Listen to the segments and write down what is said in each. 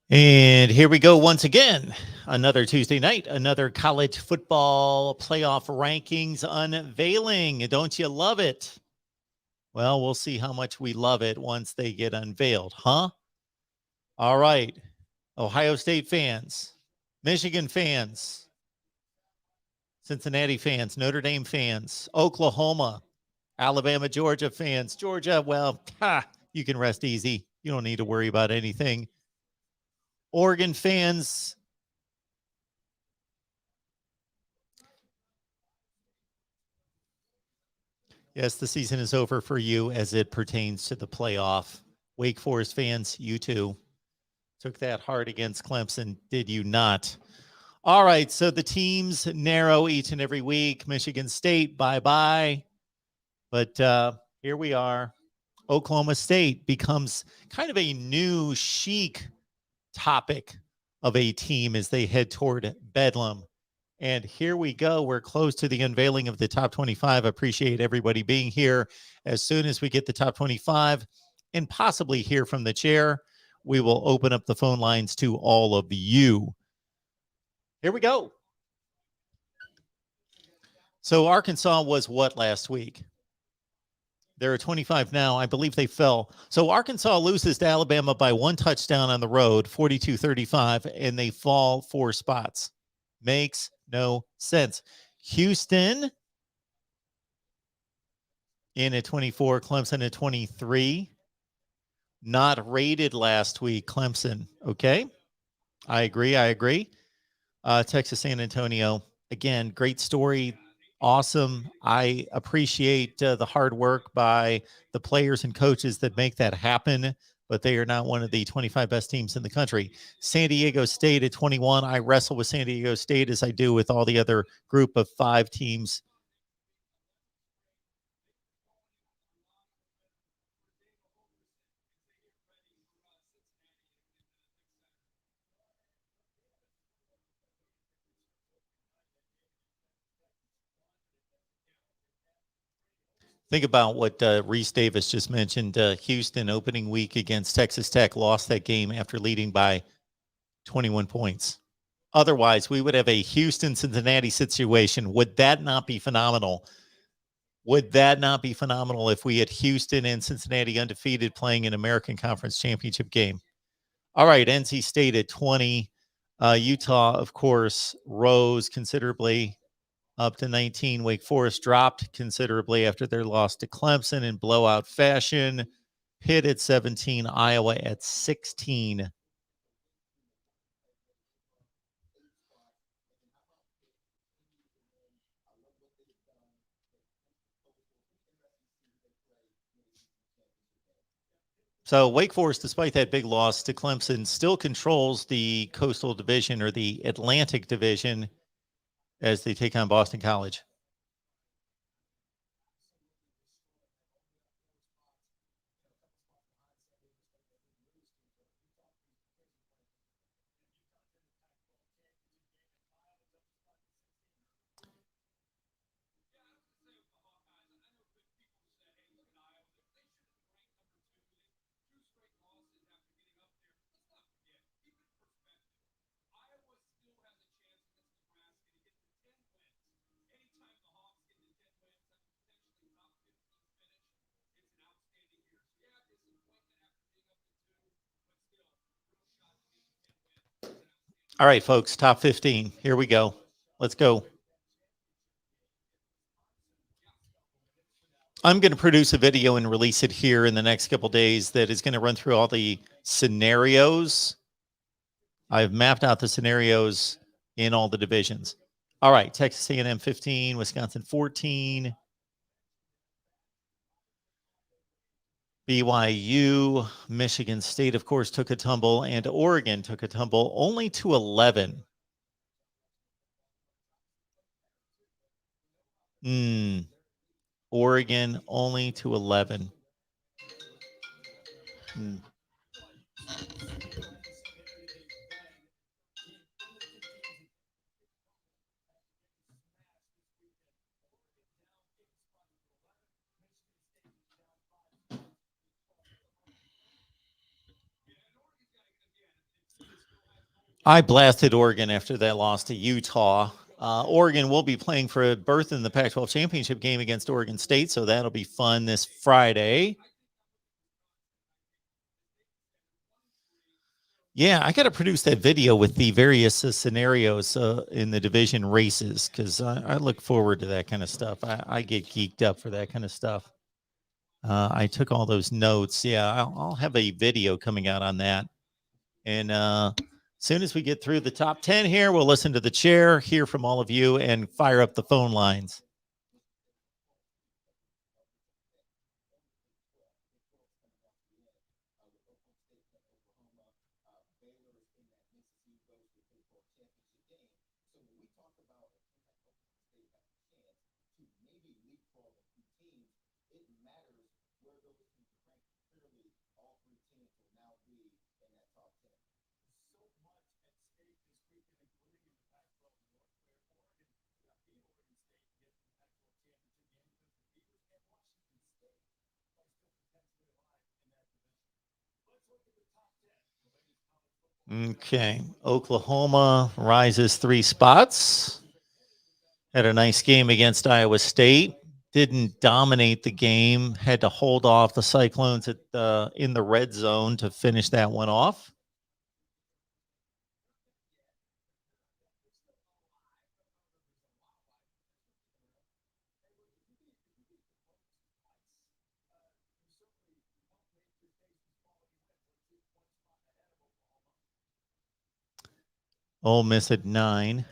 And here we go once again. Another Tuesday night, another college football playoff rankings unveiling. Don't you love it? Well, we'll see how much we love it once they get unveiled, huh? All right. Ohio State fans, Michigan fans, Cincinnati fans, Notre Dame fans, Oklahoma, Alabama, Georgia fans. Georgia, well, you can rest easy. You don't need to worry about anything. Oregon fans, yes, the season is over for you as it pertains to the playoff. Wake Forest fans, you too. Took that hard against Clemson, did you not? All right, so the teams narrow each and every week. Michigan State, bye-bye. But here we are. Oklahoma State becomes kind of a new chic topic of a team as they head toward Bedlam. And here we go. We're close to the unveiling of the top 25. Appreciate everybody being here. As soon as we get the top 25 and possibly hear from the chair, we will open up the phone lines to all of you. Here we go. So Arkansas was what last week? They're at 25 now. I believe they fell. So Arkansas loses to Alabama by one touchdown on the road, 42-35, and they fall 4 spots. Makes no sense. Houston in at 24, Clemson at 23. Not rated last week, Clemson. Okay. I agree. Texas, San Antonio. Again, great story. Awesome. I appreciate the hard work by the players and coaches that make that happen, but they are not one of the 25 best teams in the country. San Diego State at 21. I wrestle with San Diego State as I do with all the other group of 5 teams. Think about what Reese Davis just mentioned. Houston opening week against Texas Tech lost that game after leading by 21 points. Otherwise, we would have a Houston-Cincinnati situation. Would that not be phenomenal? Would that not be phenomenal if we had Houston and Cincinnati undefeated playing an American Conference Championship game? All right, NC State at 20. Utah, of course, rose considerably up to 19. Wake Forest dropped considerably after their loss to Clemson in blowout fashion. Pitt at 17. Iowa at 16. So Wake Forest, despite that big loss to Clemson, still controls the Coastal Division or the Atlantic Division as they take on Boston College. All right, folks, top 15. Here we go. Let's go. I'm going to produce a video and release it here in the next couple days that is going to run through all the scenarios. I've mapped out the scenarios in all the divisions. All right, Texas A&M 15, Wisconsin 14, BYU, Michigan State, of course, took a tumble, and Oregon took a tumble only to 11. Oregon only to 11. I blasted Oregon after that loss to Utah. Oregon will be playing for a berth in the Pac-12 championship game against Oregon State, so that'll be fun this Friday. Yeah, I got to produce that video with the various scenarios in the division races because I look forward to that kind of stuff. I get geeked up for that kind of stuff. I took all those notes. Yeah, I'll have a video coming out on that. And as soon as we get through the top 10 here, we'll listen to the chair, hear from all of you, and fire up the phone lines. Okay. Oklahoma rises 3 spots. Had a nice game against Iowa State. Didn't dominate the game. Had to hold off the Cyclones in the red zone to finish that one off. Ole Miss at 9.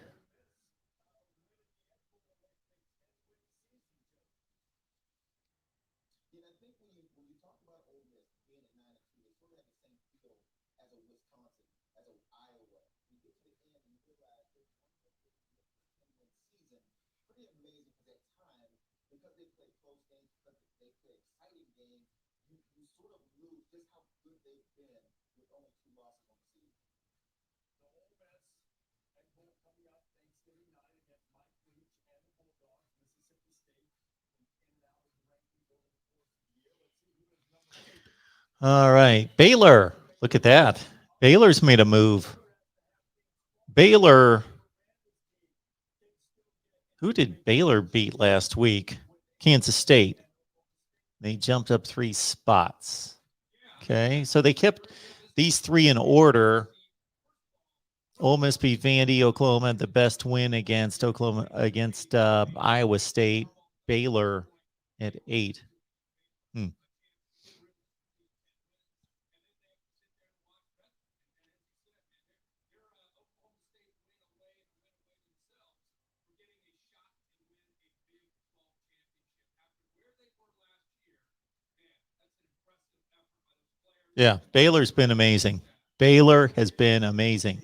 All right. Baylor. Look at that. Baylor's made a move. Baylor. Who did Baylor beat last week? Kansas State. They jumped up 3 spots. Okay. So they kept these 3 in order. Ole Miss beat Vandy. Oklahoma had the best win against Iowa State. Baylor at 8. Yeah, Baylor's been amazing. Baylor has been amazing.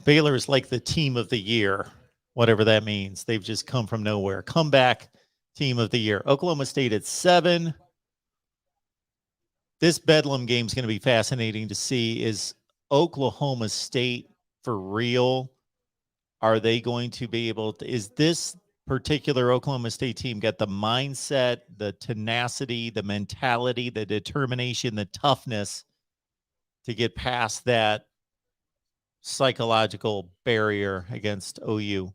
Baylor is like the team of the year, whatever that means. They've just come from nowhere. Comeback team of the year. Oklahoma State at 7. This Bedlam game is going to be fascinating to see. Is Oklahoma State for real? Are they going to be able to? Is this particular Oklahoma State team got the mindset, the tenacity, the mentality, the determination, the toughness to get past that psychological barrier against OU?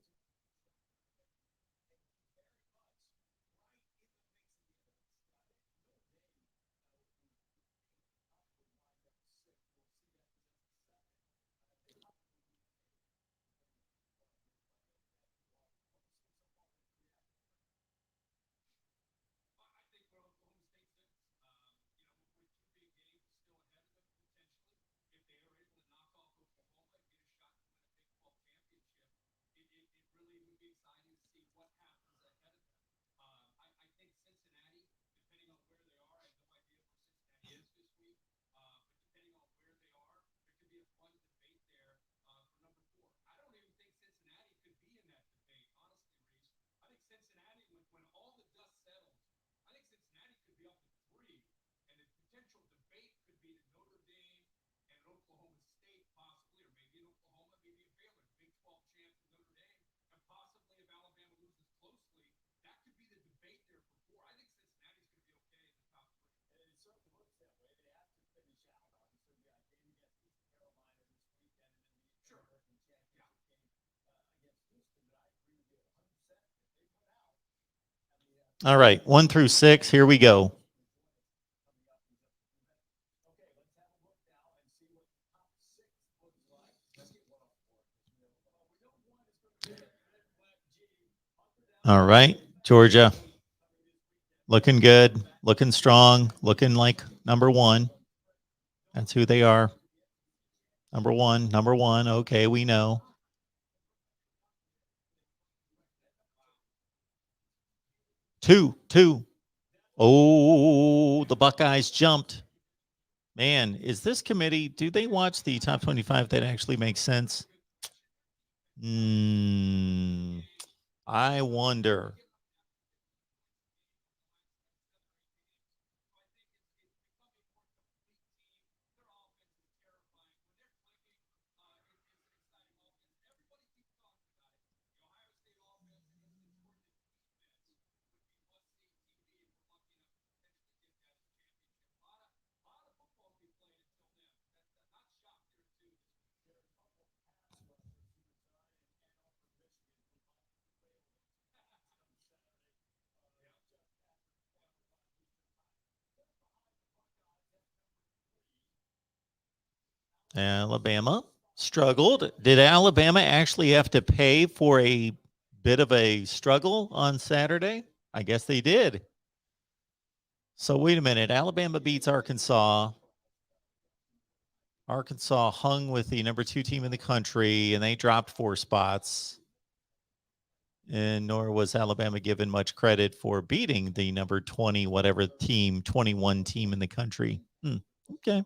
All right, 1 through 6. Here we go. All right, Georgia. Looking good, looking strong, looking like number one. That's who they are. Number one. Okay, we know. Two. Oh, the Buckeyes jumped. Man, is this committee, do they watch the top 25 that actually makes sense? I wonder. Alabama struggled. Did Alabama actually have to pay for a bit of a struggle on Saturday? I guess they did. So wait a minute. Alabama beats Arkansas. Arkansas hung with the number 2 team in the country, and they dropped 4 spots. And nor was Alabama given much credit for beating the number 20, whatever team, 21 team in the country. Okay.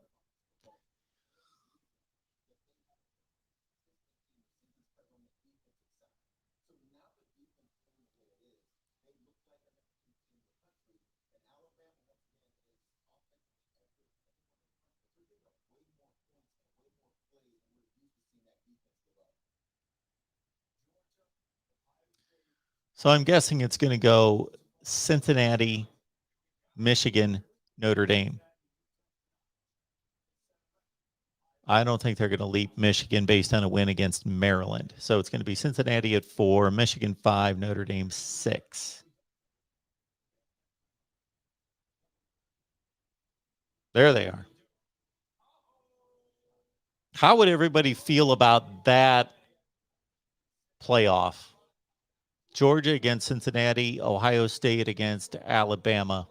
So I'm guessing it's going to go Cincinnati, Michigan, Notre Dame. I don't think they're going to leap Michigan based on a win against Maryland. So it's going to be Cincinnati at 4, Michigan 5, Notre Dame 6. There they are. How would everybody feel about that playoff? Georgia against Cincinnati, Ohio State against Alabama.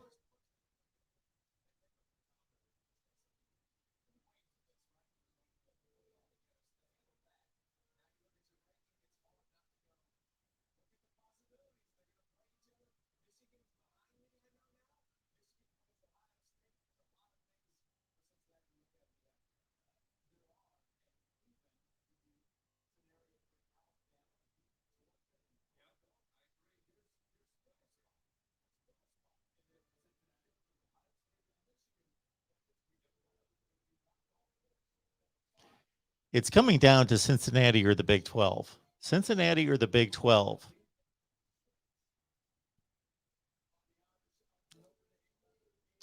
It's coming down to Cincinnati or the Big 12. Cincinnati or the Big 12.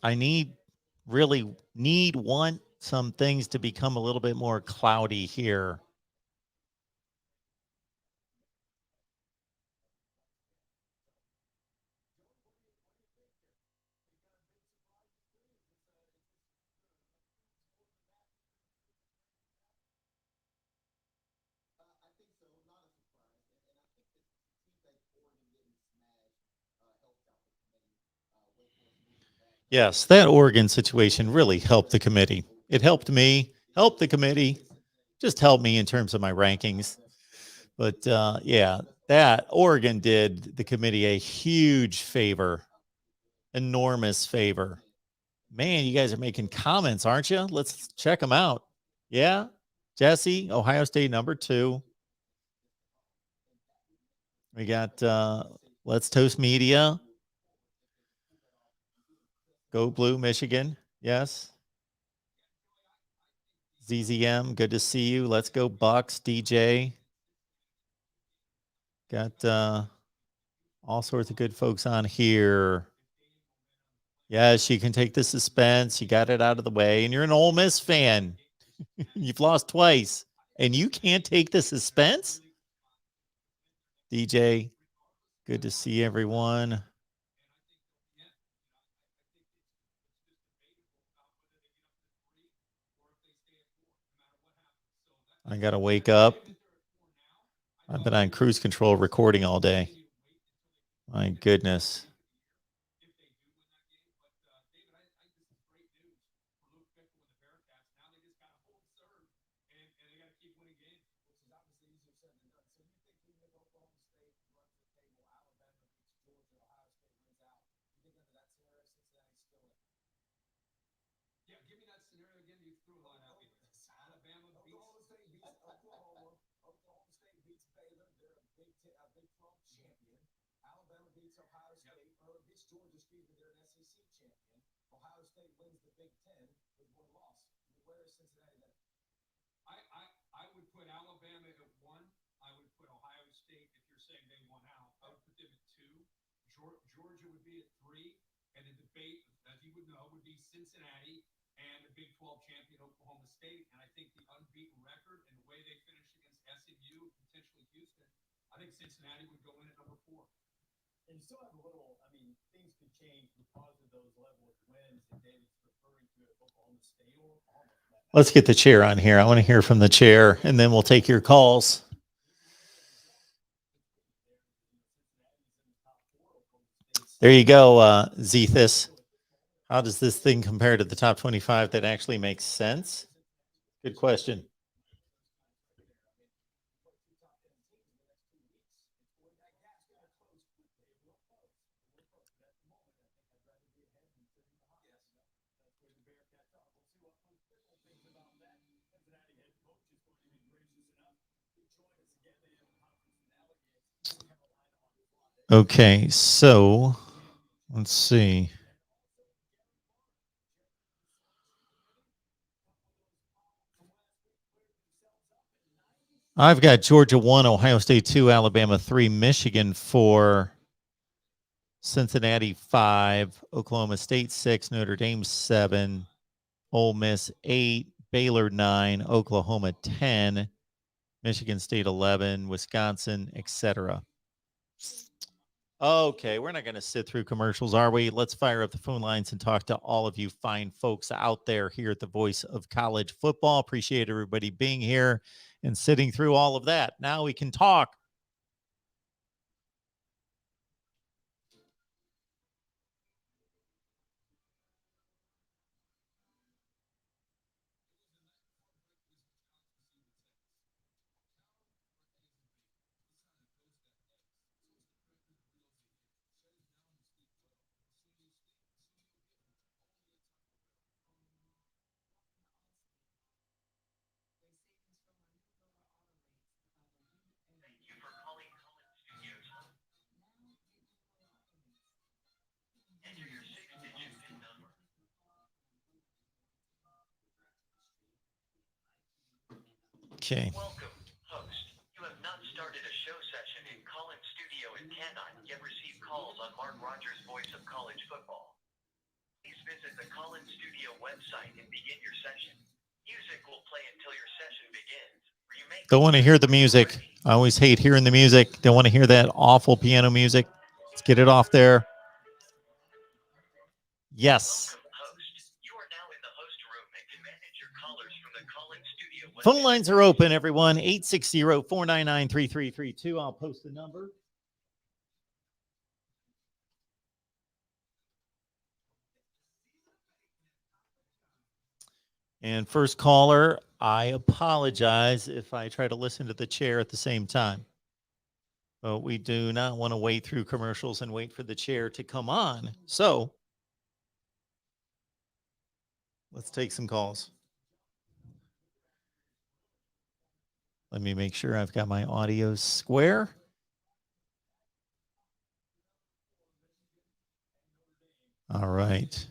I want some things to become a little bit more cloudy here. Yes, that Oregon situation really helped the committee. It helped me, helped the committee, just helped me in terms of my rankings. But yeah, that Oregon did the committee a huge favor, enormous favor. Man, you guys are making comments, aren't you? Let's check them out. Yeah, Jesse, Ohio State number 2. We got Let's Toast Media. Go Blue, Michigan. Yes. ZZM, good to see you. Let's go Bucks, DJ. Got all sorts of good folks on here. Yes, you can take the suspense. You got it out of the way. And you're an Ole Miss fan. You've lost twice. And you can't take the suspense? DJ, good to see everyone. I got to wake up. I've been on cruise control recording all day. My goodness. Let's get the chair on here. I want to hear from the chair, and then we'll take your calls. There you go, Zethus. How does this thing compare to the top 25 that actually makes sense? Good question. Okay, so let's see. I've got Georgia 1, Ohio State 2, Alabama 3, Michigan 4, Cincinnati 5, Oklahoma State 6, Notre Dame 7, Ole Miss 8, Baylor 9, Oklahoma 10, Michigan State 11, Wisconsin, etc. Okay, we're not going to sit through commercials, are we? Let's fire up the phone lines and talk to all of you fine folks out there here at the Voice of College Football. Appreciate everybody being here and sitting through all of that. Now we can talk. Okay. Welcome, host. You have not started a show session in Collins Studio and cannot yet receive calls on Mark Rogers' Voice of College Football. Please visit the Collins Studio website and begin your session. Music will play until your session begins. Don't want to hear the music. I always hate hearing the music. Don't want to hear that awful piano music. Let's get it off there. Yes. Phone lines are open, everyone. 860-499-3332. I'll post the number. And first caller, I apologize if I try to listen to the chair at the same time. But we do not want to wait through commercials and wait for the chair to come on. So let's take some calls. Let me make sure I've got my audio square. All right.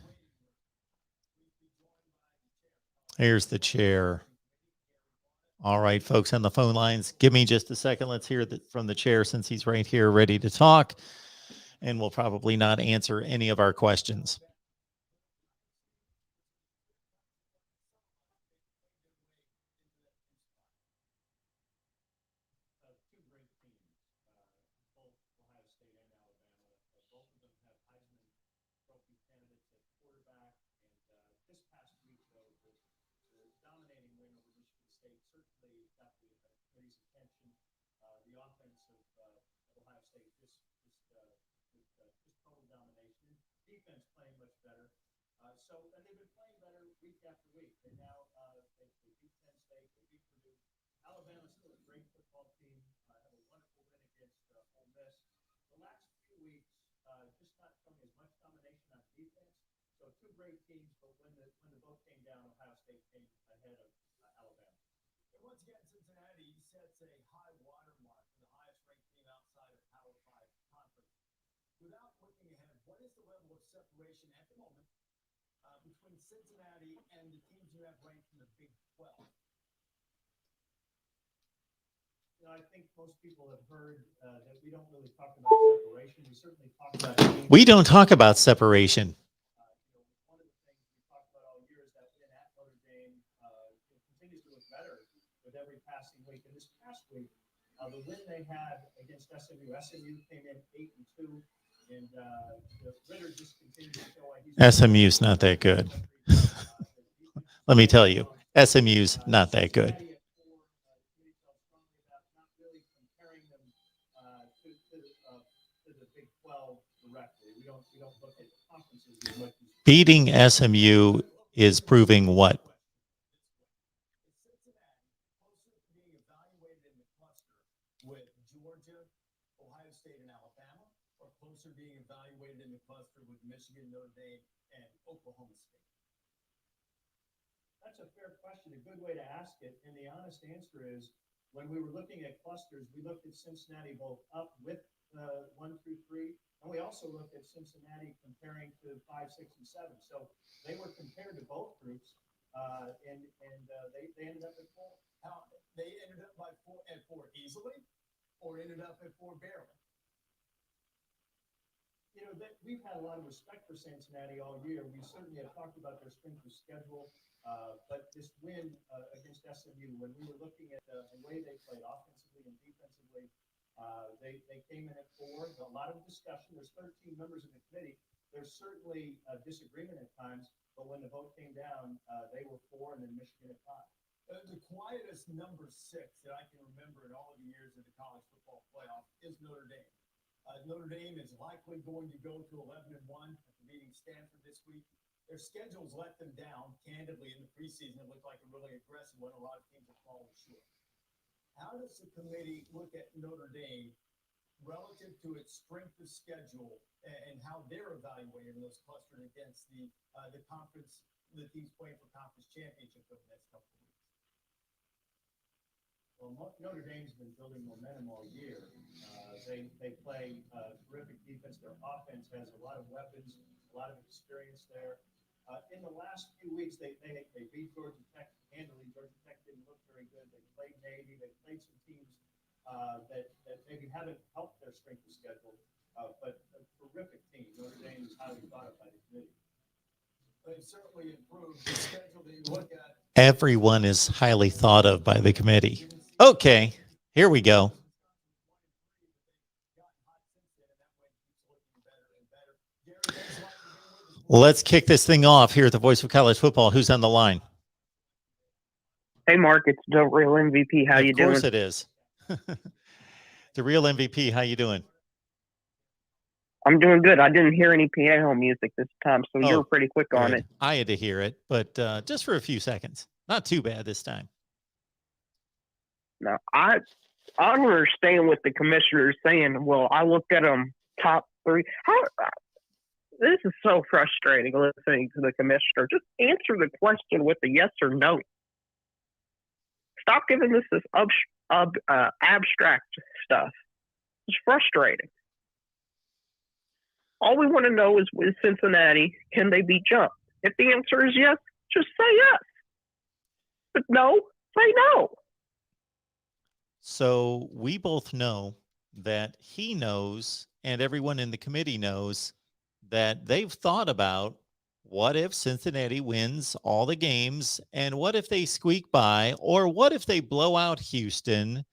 Here's the chair. All right, folks on the phone lines, give me just a second. Let's hear from the chair since he's right here ready to talk. And we'll probably not answer any of our questions. State certainly got the committee's attention. The offense of Ohio State just total domination. Defense playing much better. And they've been playing better week after week. And now they beat Penn State, they beat Purdue. Alabama's still a great football team. Have a wonderful win against Ole Miss. The last few weeks, just not showing as much domination on defense. So two great teams, but when the vote came down, Ohio State came ahead of Alabama. And once again, Cincinnati sets a high water mark for the highest ranked team outside of Power 5 conference. Without looking ahead, what is the level of separation at the moment between Cincinnati and the teams you have ranked in the Big 12? I think most people have heard that we don't really talk about separation. We certainly talk about teams. We don't talk about separation. One of the things we talked about all year is that win at Notre Dame continues to look better with every passing week. And this past week, the win they had against SMU came in 8-2, and Ritter just continues to show like he's SMU's not that good. Let me tell you, SMU's not that good. Beating SMU is proving what? Clemson being evaluated in the cluster with Georgia, Ohio State, and Alabama, or closer being evaluated in the cluster with Michigan, Notre Dame, and Oklahoma State? That's a fair question, a good way to ask it. And the honest answer is, when we were looking at clusters, we looked at Cincinnati both up with 1 through 3, and we also looked at Cincinnati comparing to 5, 6, and 7. So they were compared to both groups, and they ended up at 4. How they ended up at 4 easily, or ended up at 4 barely? We've had a lot of respect for Cincinnati all year. We certainly have talked about their strength of schedule, but this win against SMU, when we were looking at the way they played offensively and defensively, they came in at 4. A lot of discussion. There's 13 members of the committee. There's certainly a disagreement at times, but when the vote came down, they were 4, and then Michigan at 5. The quietest number 6 that I can remember in all of the years of the college football playoff is Notre Dame. Notre Dame is likely going to go to 11-1 after beating Stanford this week. Their schedules let them down, candidly, in the preseason. It looked like a really aggressive one. A lot of teams have fallen short. How does the committee look at Notre Dame relative to its strength of schedule and how they're evaluating those clustered against the conference, the teams playing for conference championship over the next couple of weeks? Well, Notre Dame's been building momentum all year. They play terrific defense. Their offense has a lot of weapons, a lot of experience there. In the last few weeks, they beat Georgia Tech handily. Georgia Tech didn't look very good. They played Navy. They played some teams that maybe haven't helped their strength of schedule, but a terrific team. Notre Dame is highly thought of by the committee. They've certainly improved the schedule that you look at. Everyone is highly thought of by the committee. Okay, here we go. Let's kick this thing off here at the Voice of College Football. Who's on the line? Hey, Mark, it's the real MVP. How you doing? Of course it is. The real MVP. How you doing? I'm doing good. I didn't hear any piano music this time, so you were pretty quick on it. I had to hear it, but just for a few seconds. Not too bad this time. No, I understand what the commissioner is saying. Well, I looked at them top 3. This is so frustrating listening to the commissioner. Just answer the question with a yes or no. Stop giving this abstract stuff. It's frustrating. All we want to know is with Cincinnati, can they be jumped? If the answer is yes, just say yes. But no, say no. So we both know that he knows, and everyone in the committee knows, that they've thought about what if Cincinnati wins all the games, and what if they squeak by, or what if they blow out Houston,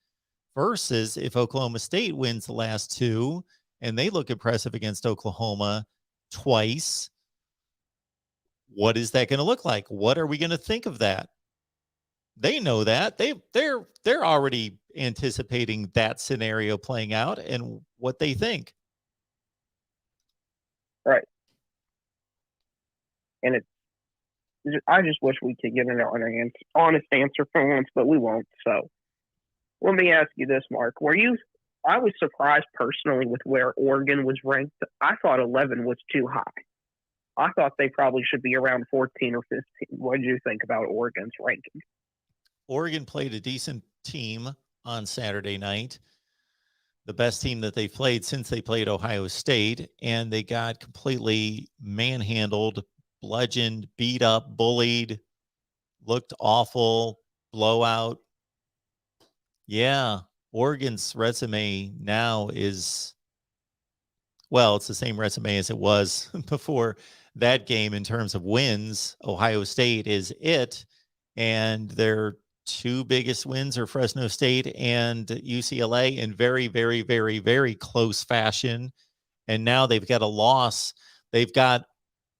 versus if Oklahoma State wins the last 2 and they look impressive against Oklahoma twice. What is that going to look like? What are we going to think of that? They know that. They're already anticipating that scenario playing out and what they think. Right. And I just wish we could get an honest answer for once, but we won't. So let me ask you this, Mark. I was surprised personally with where Oregon was ranked. I thought 11 was too high. I thought they probably should be around 14 or 15. What did you think about Oregon's ranking? Oregon played a decent team on Saturday night, the best team that they played since they played Ohio State, and they got completely manhandled, bludgeoned, beat up, bullied, looked awful, blowout. Yeah, Oregon's resume now is, well, it's the same resume as it was before that game in terms of wins. Ohio State is it, and their two biggest wins are Fresno State and UCLA in very, very, very, very close fashion. And now they've got a loss. They've got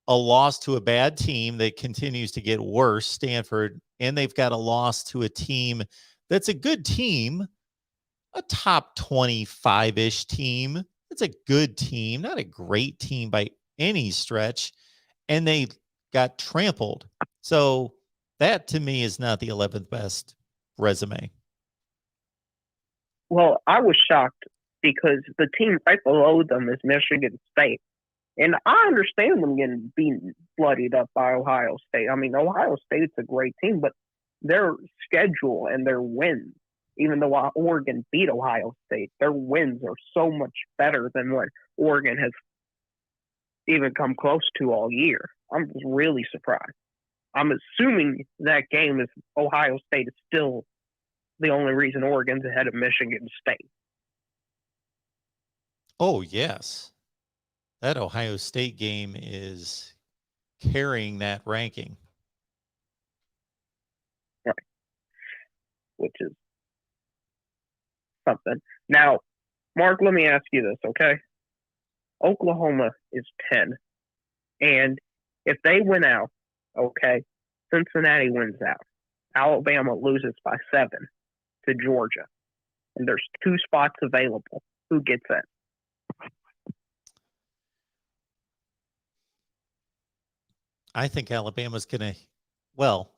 a loss to a bad team that continues to get worse, Stanford, and they've got a loss to a team that's a good team, a top 25-ish team. It's a good team, not a great team by any stretch. And they got trampled. So that to me is not the 11th best resume. Well, I was shocked because the team right below them is Michigan State. And I understand them being bloodied up by Ohio State. I mean, Ohio State's a great team, but their schedule and their wins, even though Oregon beat Ohio State, their wins are so much better than what Oregon has even come close to all year. I'm really surprised. I'm assuming that game is Ohio State is still the only reason Oregon's ahead of Michigan State. Oh, yes. That Ohio State game is carrying that ranking. Right. Which is something. Now, Mark, let me ask you this, okay? Oklahoma is 10. And if they win out, okay, Cincinnati wins out. Alabama loses by 7 to Georgia. And there's 2 spots available. Who gets in? I think Alabama's going to, well,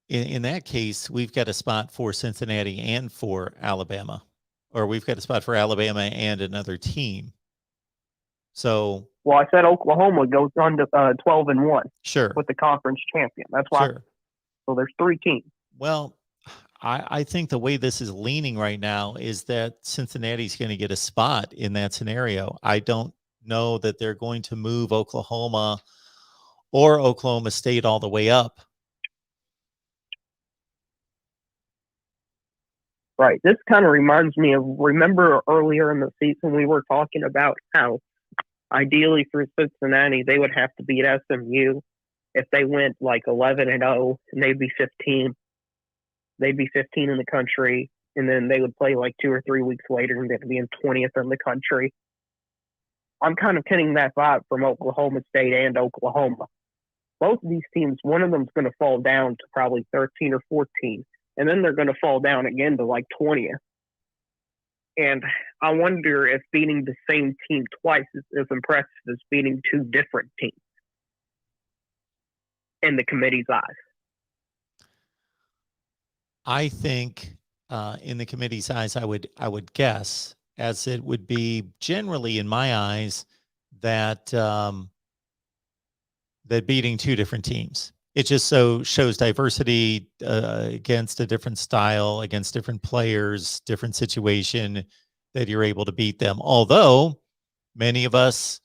in that case, we've got a spot for Cincinnati and for Alabama, or we've got a spot for Alabama and another team. So, well, I said Oklahoma goes on to 12-1. Sure. With the conference champion. That's why. Sure. So there's 3 teams. Well, I think the way this is leaning right now is that Cincinnati's going to get a spot in that scenario. I don't know that they're going to move Oklahoma or Oklahoma State all the way up. Right. This kind of reminds me of, remember earlier in the season we were talking about how ideally for Cincinnati they would have to beat SMU if they went like 11-0 and they'd be 15. They'd be 15 in the country, and then they would play like 2 or 3 weeks later and they'd be in 20th in the country. I'm kind of getting that vibe from Oklahoma State and Oklahoma. Both of these teams, one of them's going to fall down to probably 13 or 14, and then they're going to fall down again to like 20th. And I wonder if beating the same team twice is as impressive as beating 2 different teams in the committee's eyes. I think in the committee's eyes, I would guess, as it would be generally in my eyes, that that beating 2 different teams. It just so shows diversity against a different style, against different players, different situation, that you're able to beat them. Although many of us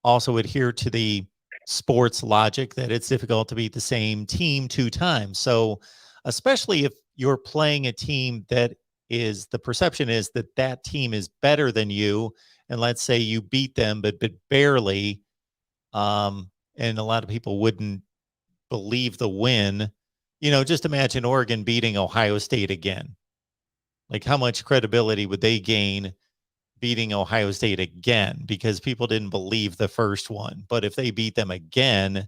also adhere to the sports logic that it's difficult to beat the same team 2 times. So especially if you're playing a team that is, the perception is that that team is better than you, and let's say you beat them but barely, and a lot of people wouldn't believe the win. You know, just imagine Oregon beating Ohio State again. Like, how much credibility would they gain beating Ohio State again? Because people didn't believe the first one. But if they beat them again,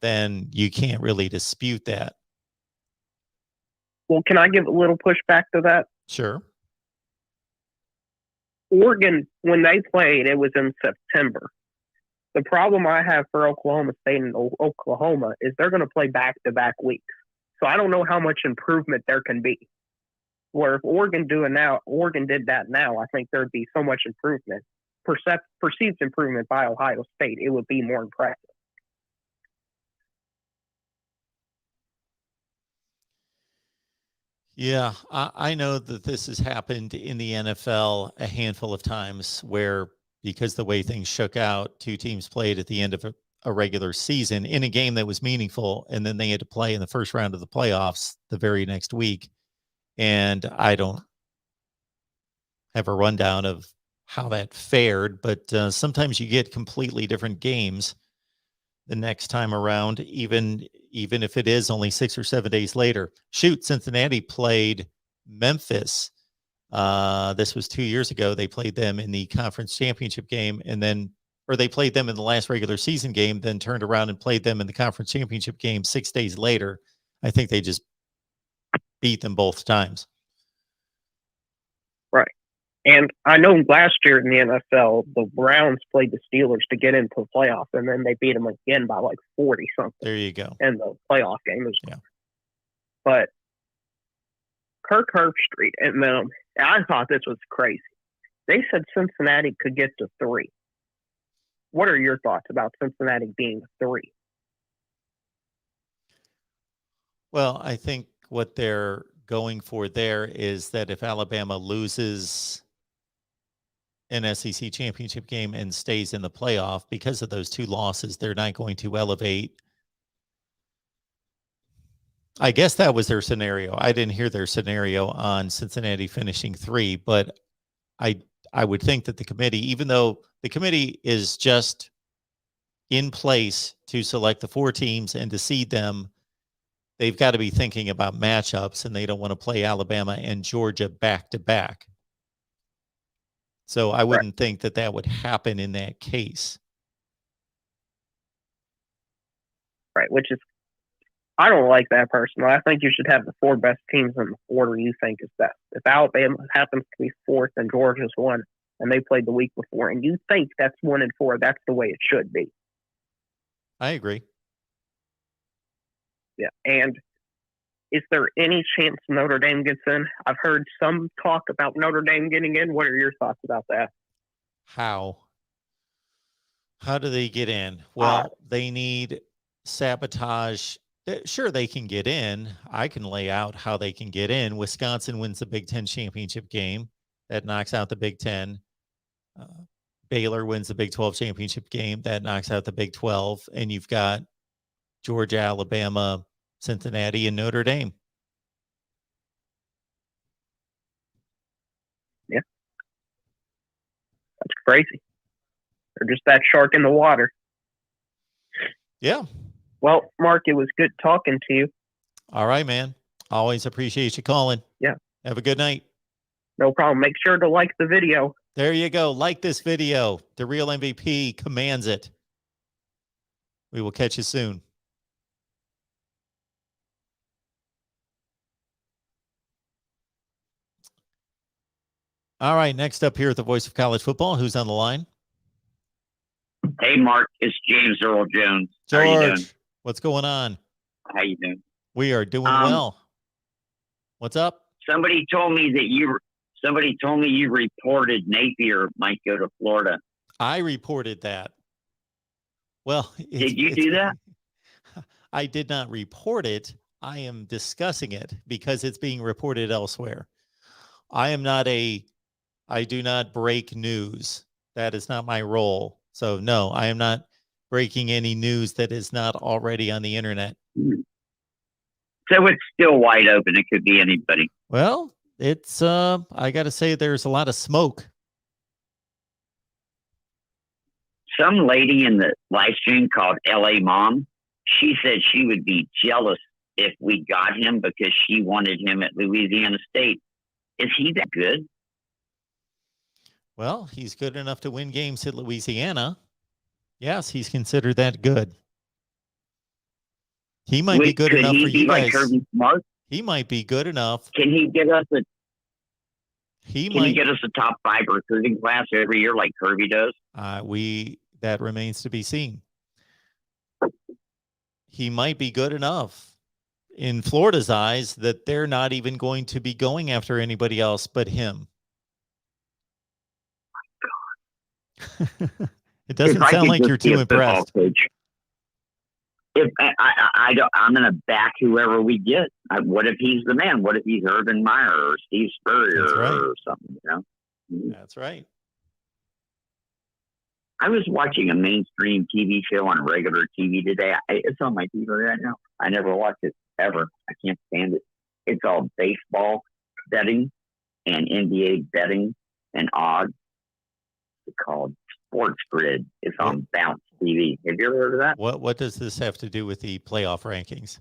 then you can't really dispute that. Well, can I give a little pushback to that? Sure. Oregon, when they played, it was in September. The problem I have for Oklahoma State and Oklahoma is they're going to play back-to-back weeks. So I don't know how much improvement there can be. Where if Oregon did that now, I think there'd be so much improvement, perceived improvement by Ohio State. It would be more impressive. Yeah, I know that this has happened in the NFL a handful of times where, because the way things shook out, two teams played at the end of a regular season in a game that was meaningful, and then they had to play in the first round of the playoffs the very next week. And I don't have a rundown of how that fared, but sometimes you get completely different games the next time around, even if it is only 6 or 7 days later. Shoot, Cincinnati played Memphis. This was 2 years ago. They played them in the conference championship game, or they played them in the last regular season game, then turned around and played them in the conference championship game 6 days later. I think they just beat them both times. Right. And I know last year in the NFL, the Browns played the Steelers to get into the playoff, and then they beat them again by like 40 something. There you go. In the playoff game. Yeah. But Kirk Herbstreit and them, I thought this was crazy. They said Cincinnati could get to 3. What are your thoughts about Cincinnati being 3? Well, I think what they're going for there is that if Alabama loses an SEC championship game and stays in the playoff, because of those 2 losses, they're not going to elevate. I guess that was their scenario. I didn't hear their scenario on Cincinnati finishing 3, but I would think that the committee, even though the committee is just in place to select the 4 teams and to seed them, they've got to be thinking about matchups, and they don't want to play Alabama and Georgia back to back. So I wouldn't think that would happen in that case. Right, which is, I don't like that personally. I think you should have the 4 best teams in the order you think is best. If Alabama happens to be 4th and Georgia's 1, and they played the week before, and you think that's 1 and 4, that's the way it should be. I agree. Yeah, and is there any chance Notre Dame gets in? I've heard some talk about Notre Dame getting in. What are your thoughts about that? How do they get in? Well, they need sabotage. Sure, they can get in. I can lay out how they can get in. Wisconsin wins the Big Ten championship game. That knocks out the Big Ten. Baylor wins the Big 12 championship game. That knocks out the Big 12. And you've got Georgia, Alabama, Cincinnati, and Notre Dame. Yeah. That's crazy. They're just that shark in the water. Yeah. Well, Mark, it was good talking to you. All right, man. Always appreciate you calling. Yeah. Have a good night. No problem. Make sure to like the video. There you go. Like this video. The real MVP commands it. We will catch you soon. All right. Next up here at the Voice of College Football, who's on the line? Hey, Mark, it's James Earl Jones. How are you doing? George, what's going on? How you doing? We are doing well. What's up? Somebody told me you reported Napier might go to Florida. I reported that. Well, did you do that? I did not report it. I am discussing it because it's being reported elsewhere. I do not break news. That is not my role. So no, I am not breaking any news that is not already on the internet. So it's still wide open. It could be anybody. Well, it's I got to say there's a lot of smoke. Some lady in the live stream called LA Mom, she said she would be jealous if we got him because she wanted him at Louisiana State. Is he that good? Well, he's good enough to win games at Louisiana. Yes, he's considered that good. He might be good Could enough he for be you like guys. Kirby Smart? He might be good enough. Can he get us a He Can he might. get us a top 5 recruiting class every year like Kirby does? That remains to be seen. He might be good enough in Florida's eyes that they're not even going to be going after anybody else but him. It doesn't If I sound could like just you're be too a football impressed. coach, if I don't, I'm going to back whoever we get. What if he's the man? What if he's Urban Meyer or Steve Spurrier That's right. or something? You know? That's right. I was watching a mainstream TV show on regular TV today. It's on my TV right now. I never watched it ever. I can't stand it. It's all baseball betting and NBA betting and odds. It's called Sports Grid. It's on Bounce TV. Have you ever heard of that? What does this have to do with the playoff rankings?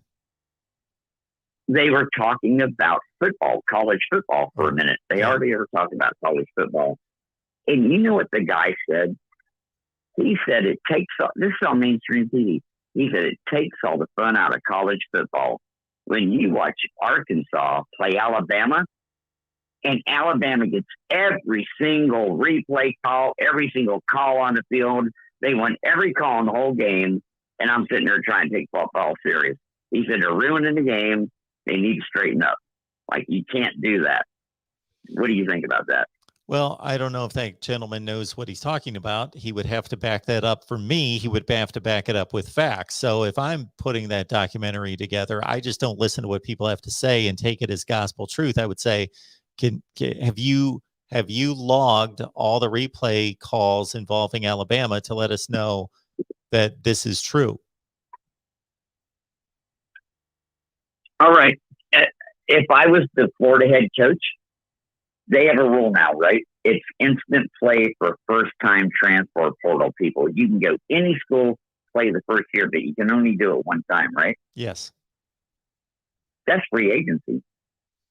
They were talking about football, college football for a minute. They Yeah. hardly ever talk about college football. And you know what the guy said? He said it takes all, this is on mainstream TV. He said it takes all the fun out of college football when you watch Arkansas play Alabama, and Alabama gets every single replay call, every single call on the field. They won every call in the whole game, and I'm sitting there trying to take football serious. He said they're ruining the game. They need to straighten up. Like, you can't do that. What do you think about that? Well, I don't know if that gentleman knows what he's talking about. He would have to back that up. For me, he would have to back it up with facts. So if I'm putting that documentary together, I just don't listen to what people have to say and take it as gospel truth. I would say, have you logged all the replay calls involving Alabama to let us know that this is true? All right. If I was the Florida head coach, they have a rule now, right? It's instant play for first-time transfer portal people. You can go any school, play the first year, but you can only do it one time, right? Yes. That's free agency.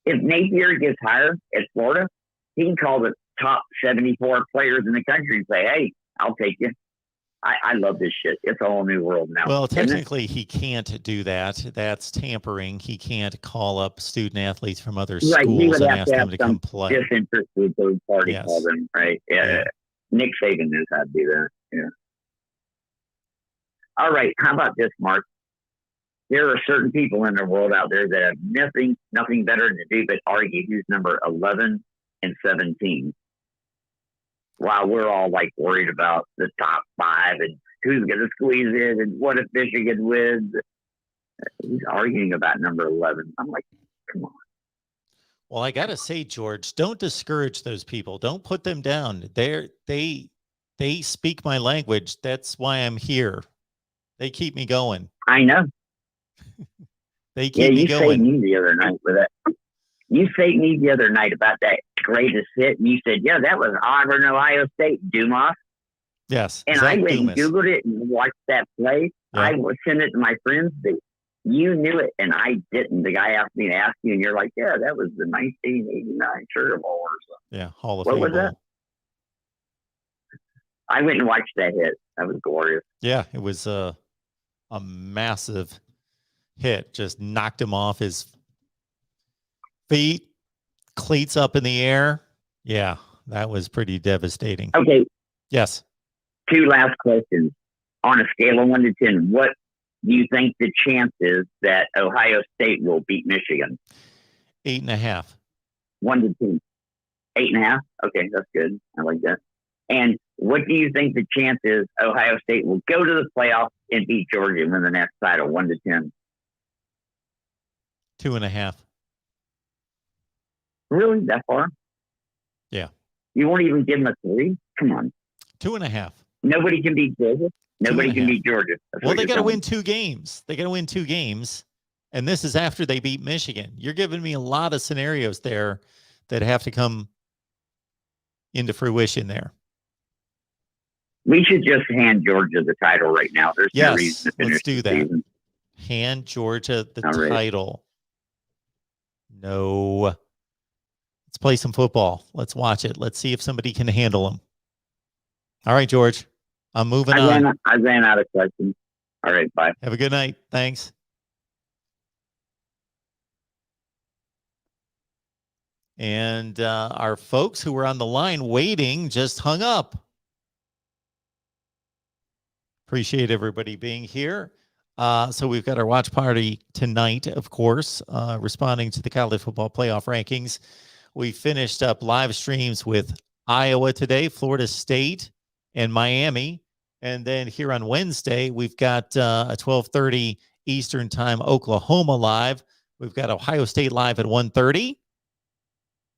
If Napier gets hired at Florida, he can call the top 74 players in the country and say, hey, I'll take you. I love this shit. It's a whole new world now. Well, isn't it? technically, he can't do that. That's tampering. He can't call up student athletes from other Right, he schools would and have ask to them have to some come play. disinterested third party Yes. call them, right? Yeah. Nick Saban knows how to do that. Yeah. All right. How about this, Mark? There are certain people in the world out there that have nothing better to do but argue who's number 11 and 17. While we're all like worried about the top 5 and who's going to squeeze in and what if Michigan wins. He's arguing about number 11. I'm like, come on. Well, I gotta say, George, don't discourage those people. Don't put them down. They speak my language. That's why I'm here. They keep me going. I know. They keep me you going. saved me the other night with that. You saved me the other night about that greatest hit, and you said, yeah, that was Auburn, Ohio State, Dumas. Yes. And Zach I went Dumas. and Googled it and watched that play. Yeah. I would send it to my friends, but you knew it, and I didn't. The guy asked me to ask you, and you're like, yeah, that was the 1989 Sugar Bowl or something. Yeah, Hall of What Fame. was that? Bowl. I went and watched that hit. That was glorious. Yeah, it was a massive hit. Just knocked him off his feet, cleats up in the air. Yeah, that was pretty devastating. Okay, Yes. 2 last questions. On a scale of 1 to 10, what do you think the chance is that Ohio State will beat Michigan? 8.5. 1 to 10. 8.5? Okay, that's good. I like that. And what do you think the chance is Ohio State will go to the playoffs and beat Georgia and win the next title? 1 to 10. 2.5. Really? That far? Yeah. You won't even give them a 3? Come on. 2.5. Nobody can beat Georgia. Nobody can 2.5. beat Georgia. That's Well, what they you're got to telling win me. 2 games. They got to win 2 games. And this is after they beat Michigan. You're giving me a lot of scenarios there that have to come into fruition there. We should just hand Georgia the title right now. There's no Yes, reason to finish let's do the that. season. Hand Georgia the All right. title. No. Let's play some football. Let's watch it. Let's see if somebody can handle them. All right, George. I'm moving on. I ran out of questions. All right, bye. Have a good night. Thanks. And our folks who were on the line waiting just hung up. Appreciate everybody being here. So we've got our watch party tonight, of course, responding to the college football playoff rankings. We finished up live streams with Iowa today, Florida State, and Miami. And then here on Wednesday, we've got a 12:30 Eastern Time Oklahoma live. We've got Ohio State live at 1:30.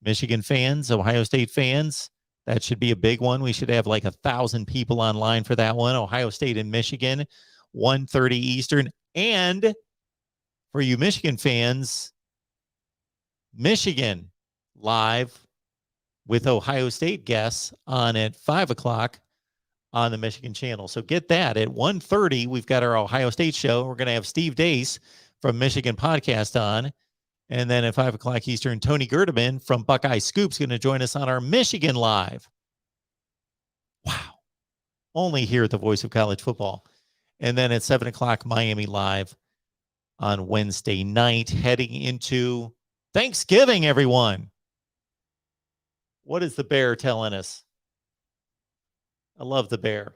Michigan fans, Ohio State fans, that should be a big one. We should have like 1,000 people online for that one. Ohio State and Michigan, 1:30 Eastern. And for you Michigan fans, Michigan live with Ohio State guests on at 5 o'clock on the Michigan channel. So get that. At 1:30, we've got our Ohio State show. We're going to have Steve Dace from Michigan Podcast on. And then at 5 o'clock Eastern, Tony Gerdeman from Buckeye Scoop's going to join us on our Michigan Live. Wow. Only here at the Voice of College Football. And then at 7 o'clock, Miami Live on Wednesday night, heading into Thanksgiving, everyone. What is the bear telling us? I love the bear.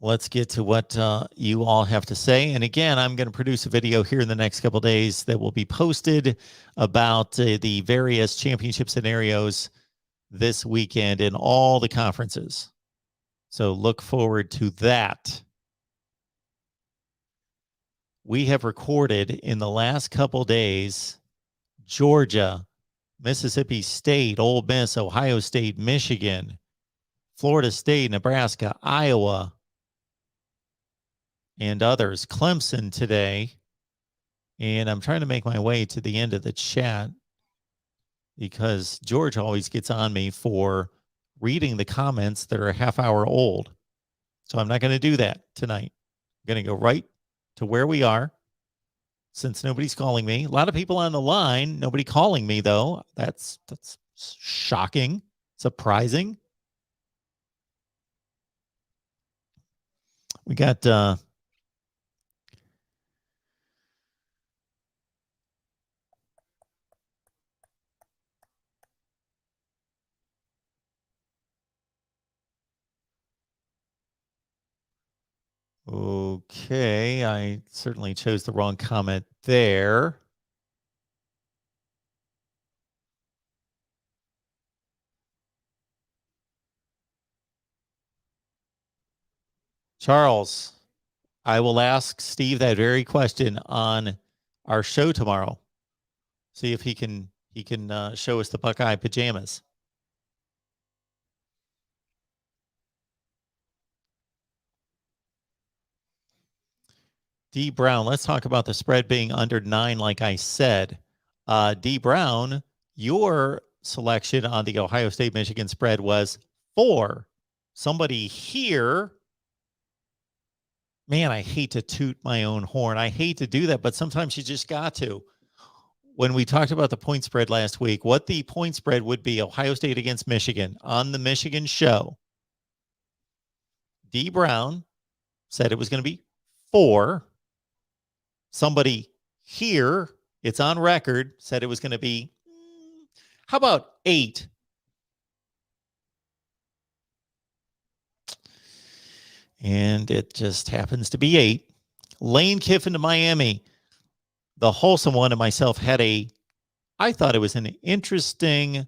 Let's get to what you all have to say. And again, I'm going to produce a video here in the next couple of days that will be posted about the various championship scenarios this weekend in all the conferences. So look forward to that. We have recorded in the last couple days Georgia, Mississippi State, Ole Miss, Ohio State, Michigan, Florida State, Nebraska, Iowa, and others. Clemson today. And I'm trying to make my way to the end of the chat because George always gets on me for reading the comments that are a half hour old. So I'm not going to do that tonight. I'm going to go right to where we are since nobody's calling me. A lot of people on the line, nobody calling me though. That's shocking, surprising. We got okay, I certainly chose the wrong comment there. Charles, I will ask Steve that very question on our show tomorrow. See if he can show us the Buckeye pajamas. D Brown, let's talk about the spread being under 9, like I said. D Brown, your selection on the Ohio State Michigan spread was 4. Somebody here, man, I hate to toot my own horn. I hate to do that, but sometimes you just got to. When we talked about the point spread last week, what the point spread would be Ohio State against Michigan on the Michigan show. D Brown said it was going to be 4. Somebody here, it's on record, said it was going to be, how about 8? And it just happens to be 8. Lane Kiffin to Miami. The Wholesome One and myself had I thought it was an interesting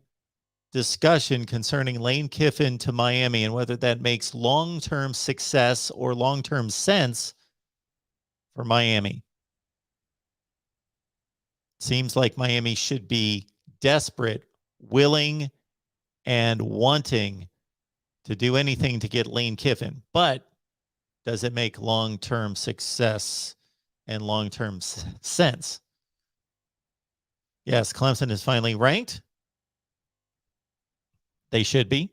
discussion concerning Lane Kiffin to Miami and whether that makes long-term success or long-term sense for Miami. Seems like Miami should be desperate, willing, and wanting to do anything to get Lane Kiffin. But does it make long-term success and long-term sense? Yes, Clemson is finally ranked. They should be.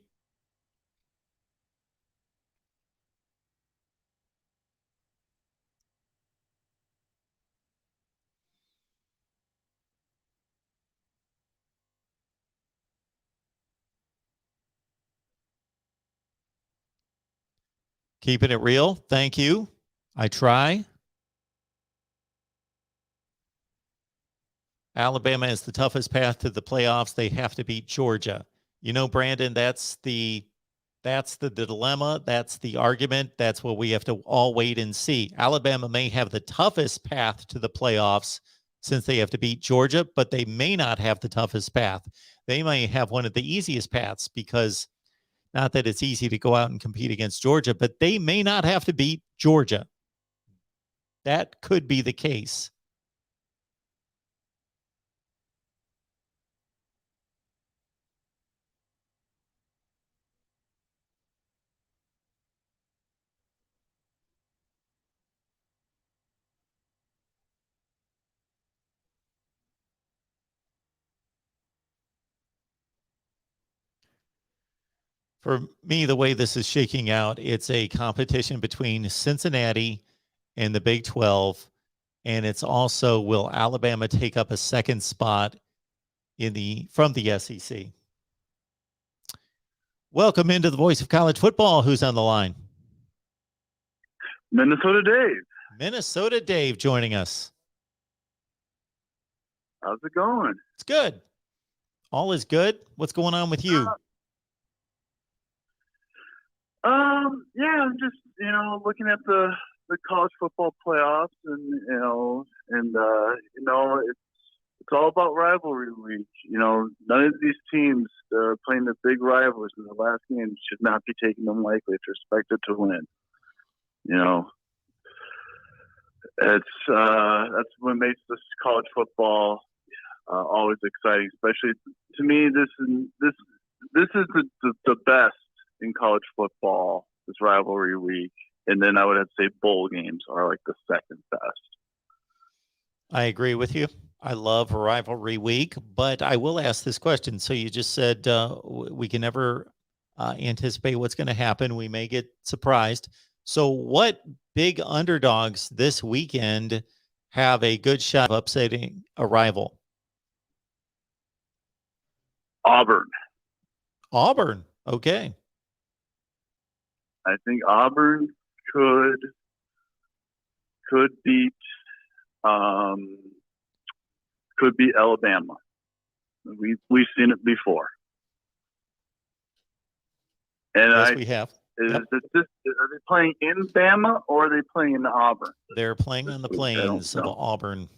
Keeping it real. Thank you. I try. Alabama is the toughest path to the playoffs. They have to beat Georgia. You know, Brandon, that's the dilemma. That's the argument. That's what we have to all wait and see. Alabama may have the toughest path to the playoffs since they have to beat Georgia, but they may not have the toughest path. They may have one of the easiest paths because not that it's easy to go out and compete against Georgia, but they may not have to beat Georgia. That could be the case. For me, the way this is shaking out, it's a competition between Cincinnati and the Big 12. And it's also, will Alabama take up a second spot from the SEC? Welcome into the voice of college football. Who's on the line? Minnesota Dave. Minnesota Dave joining us. How's it going? It's good. All is good. What's going on with you? Yeah, I'm just, looking at the college football playoffs and, it's all about rivalry week. None of these teams that are playing the big rivals in the last game should not be taking them lightly. It's expected to win. That's what makes this college football always exciting. Especially to me, this is the best in college football. This rivalry week, and then I would have to say bowl games are like the second best. I agree with you. I love rivalry week, but I will ask this question. So you just said we can never anticipate what's going to happen. We may get surprised. So what big underdogs this weekend have a good shot of upsetting a rival? Auburn. Okay. I think Auburn could beat Alabama. We've seen it before. And yes, we have. Are they playing in Bama or are they playing in Auburn? They're playing on the plains of Auburn.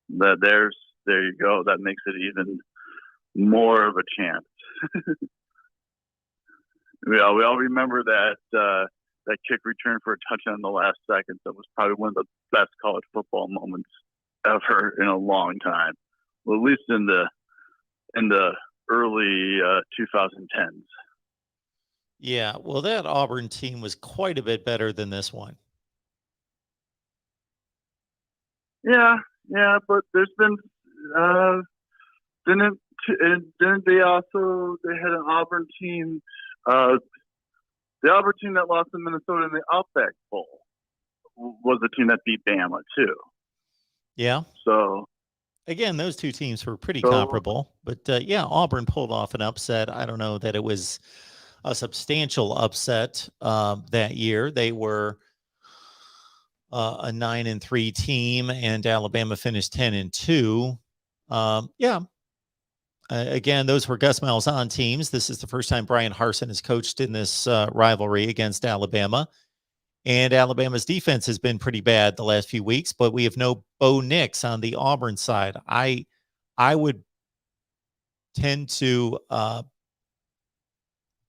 There you go. That makes it even more of a chance. We all remember that kick return for a touchdown in the last second. That was probably one of the best college football moments ever in a long time. Well, at least in the early 2010s. Yeah, well, that Auburn team was quite a bit better than this one. Yeah, but there's been didn't they had an Auburn team. The Auburn team that lost to Minnesota in the Outback Bowl was the team that beat Bama too. Yeah. So again, those two teams were pretty comparable, but Auburn pulled off an upset. I don't know that it was a substantial upset that year. They were a 9-3 team, and Alabama finished 10-2. Again, those were Gus Malzahn teams. This is the first time Brian Harsin has coached in this rivalry against Alabama. And Alabama's defense has been pretty bad the last few weeks, but we have no Bo Nix on the Auburn side. I would tend to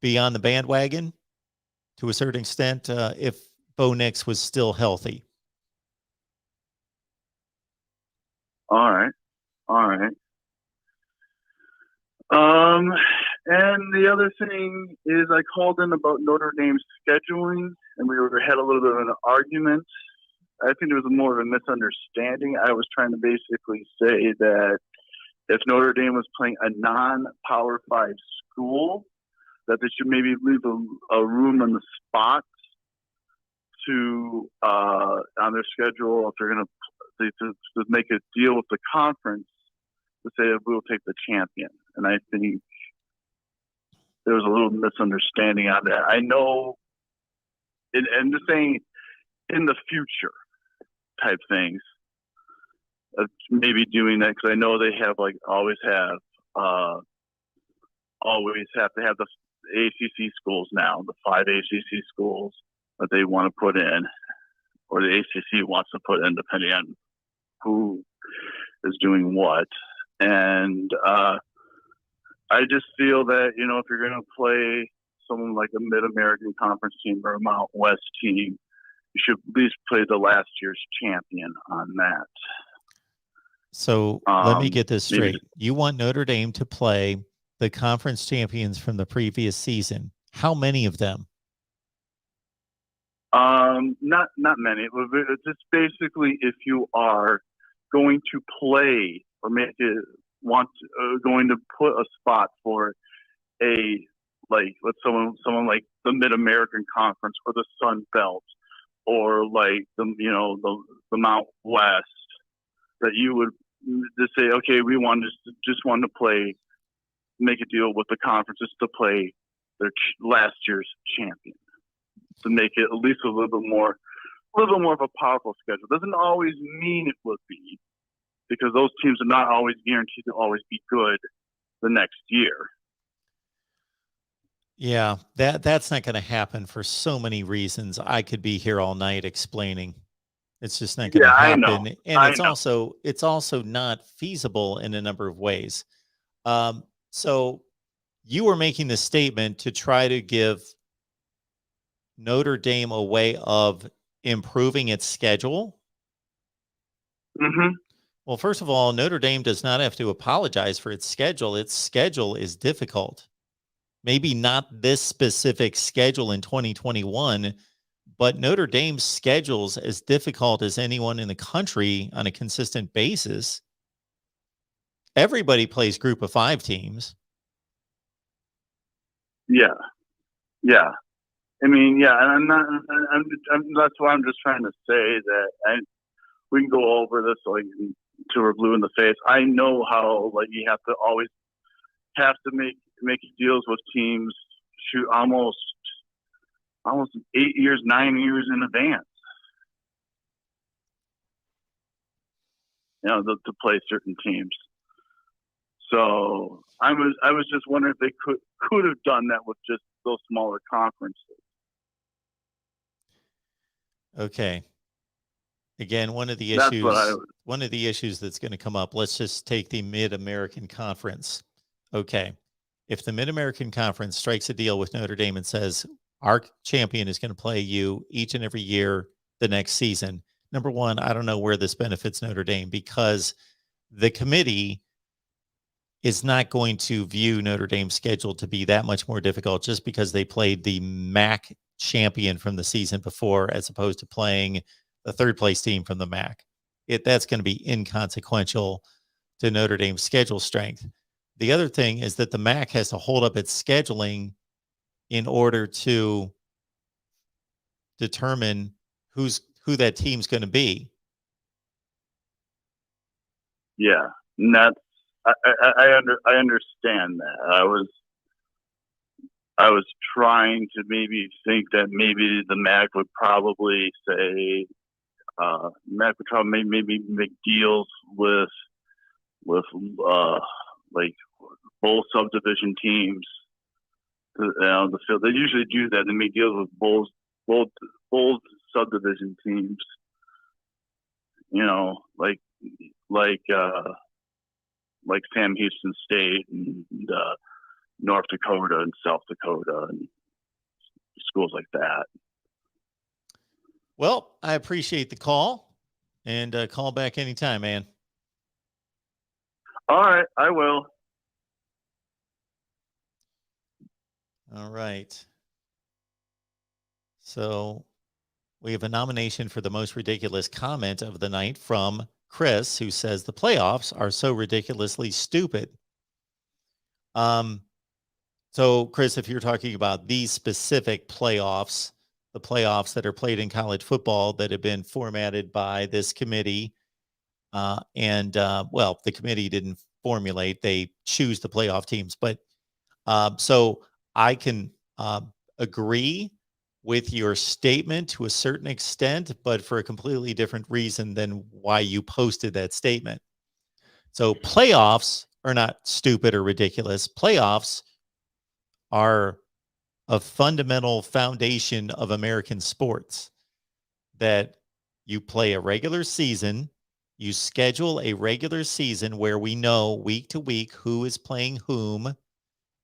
be on the bandwagon to a certain extent if Bo Nix was still healthy. All right. And the other thing is I called in about Notre Dame's scheduling, and we had a little bit of an argument. I think there was more of a misunderstanding. I was trying to basically say that if Notre Dame was playing a non-Power 5 school, that they should maybe leave a room in the spots to on their schedule if they're going to make a deal with the conference to say that we'll take the champion. And I think there was a little misunderstanding on that. I know and just saying in the future type things. Maybe doing that because I know they have always have to have the ACC schools now, the 5 ACC schools that they want to put in, or the ACC wants to put in, depending on who is doing what. And I just feel that, if you're going to play someone like a Mid-American Conference team or a Mountain West team, you should at least play the last year's champion on that. So let me get this straight. You want Notre Dame to play the conference champions from the previous season. How many of them? Not many. It's just basically if you are going to play or going to put a spot for let's someone like the Mid-American Conference or the Sun Belt or the Mount West, that you would just say, okay, we just want to make a deal with the conferences to play their last year's champion, to make it at least a little bit more of a powerful schedule. Doesn't always mean it will be, because those teams are not always guaranteed to always be good the next year. Yeah, that's not going to happen for so many reasons. I could be here all night explaining. It's just not going to happen. I know. And it's also not feasible in a number of ways. So you were making this statement to try to give Notre Dame a way of improving its schedule. Mm-hmm. Well, first of all, Notre Dame does not have to apologize for its schedule. Its schedule is difficult. Maybe not this specific schedule in 2021, but Notre Dame's schedule's as difficult as anyone in the country on a consistent basis. Everybody plays group of 5 teams. Yeah. I mean, and that's why I'm just trying to say that we can go over this till we're blue in the face. I know how you have to always make deals with teams shoot almost 8 years, 9 years in advance. To play certain teams. So I was just wondering if they could have done that with just those smaller conferences. Okay. Again, one of the issues that's going to come up, let's just take the Mid-American Conference. Okay. If the Mid-American Conference strikes a deal with Notre Dame and says, our champion is going to play you each and every year the next season, number one, I don't know where this benefits Notre Dame, because the committee is not going to view Notre Dame's schedule to be that much more difficult just because they played the MAC champion from the season before, as opposed to playing the third place team from the MAC. That's going to be inconsequential to Notre Dame's schedule strength. The other thing is that the MAC has to hold up its scheduling in order to determine who that team's going to be. Yeah, and that's I understand that. I was trying to maybe think that maybe the MAC would probably say MAC would probably maybe make deals with both subdivision teams. The field, they usually do that. They make deals with both subdivision teams. Like Sam Houston State and North Dakota and South Dakota and schools like that. Well, I appreciate the call, and call back anytime, man. All right, I will. All right. So we have a nomination for the most ridiculous comment of the night from Chris, who says the playoffs are so ridiculously stupid. So Chris, if you're talking about these specific playoffs, the playoffs that are played in college football that have been formatted by this committee, well, the committee didn't formulate, they choose the playoff teams. But so I can agree with your statement to a certain extent, but for a completely different reason than why you posted that statement. So playoffs are not stupid or ridiculous. Playoffs are a fundamental foundation of American sports, that you play a regular season, you schedule a regular season where we know week to week who is playing whom.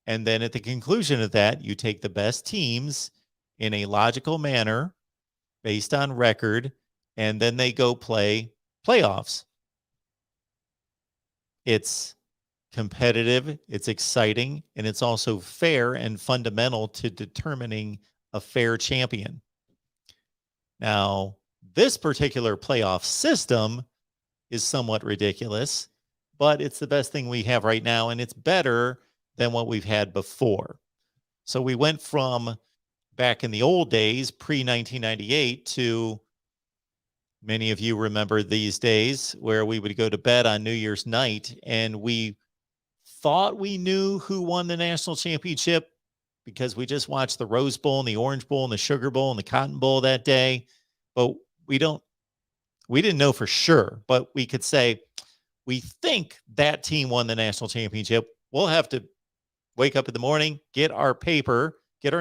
And then at the conclusion of that, you take the best teams in a logical manner based on record, and then they go play playoffs. It's competitive, it's exciting, and it's also fair and fundamental to determining a fair champion. Now, this particular playoff system is somewhat ridiculous, but it's the best thing we have right now, and it's better than what we've had before. So we went from back in the old days, pre-1998, to many of you remember these days where we would go to bed on New Year's night and we thought we knew who won the national championship because we just watched the Rose Bowl and the Orange Bowl and the Sugar Bowl and the Cotton Bowl that day. But we didn't know for sure, but we could say, we think that team won the national championship. We'll have to wake up in the morning, get our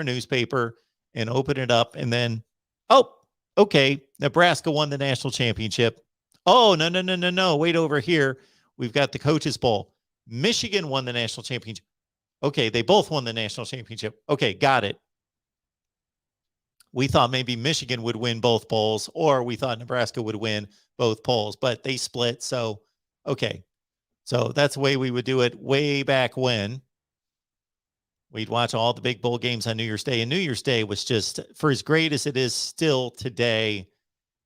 newspaper, and open it up. And then, oh, okay, Nebraska won the national championship. Oh, no. Wait, over here, we've got the Coaches Bowl. Michigan won the national championship. Okay, they both won the national championship. Okay, got it. We thought maybe Michigan would win both polls, or we thought Nebraska would win both polls, but they split. So, okay. So that's the way we would do it way back when. We'd watch all the big bowl games on New Year's Day, and New Year's Day was just, for as great as it is still today,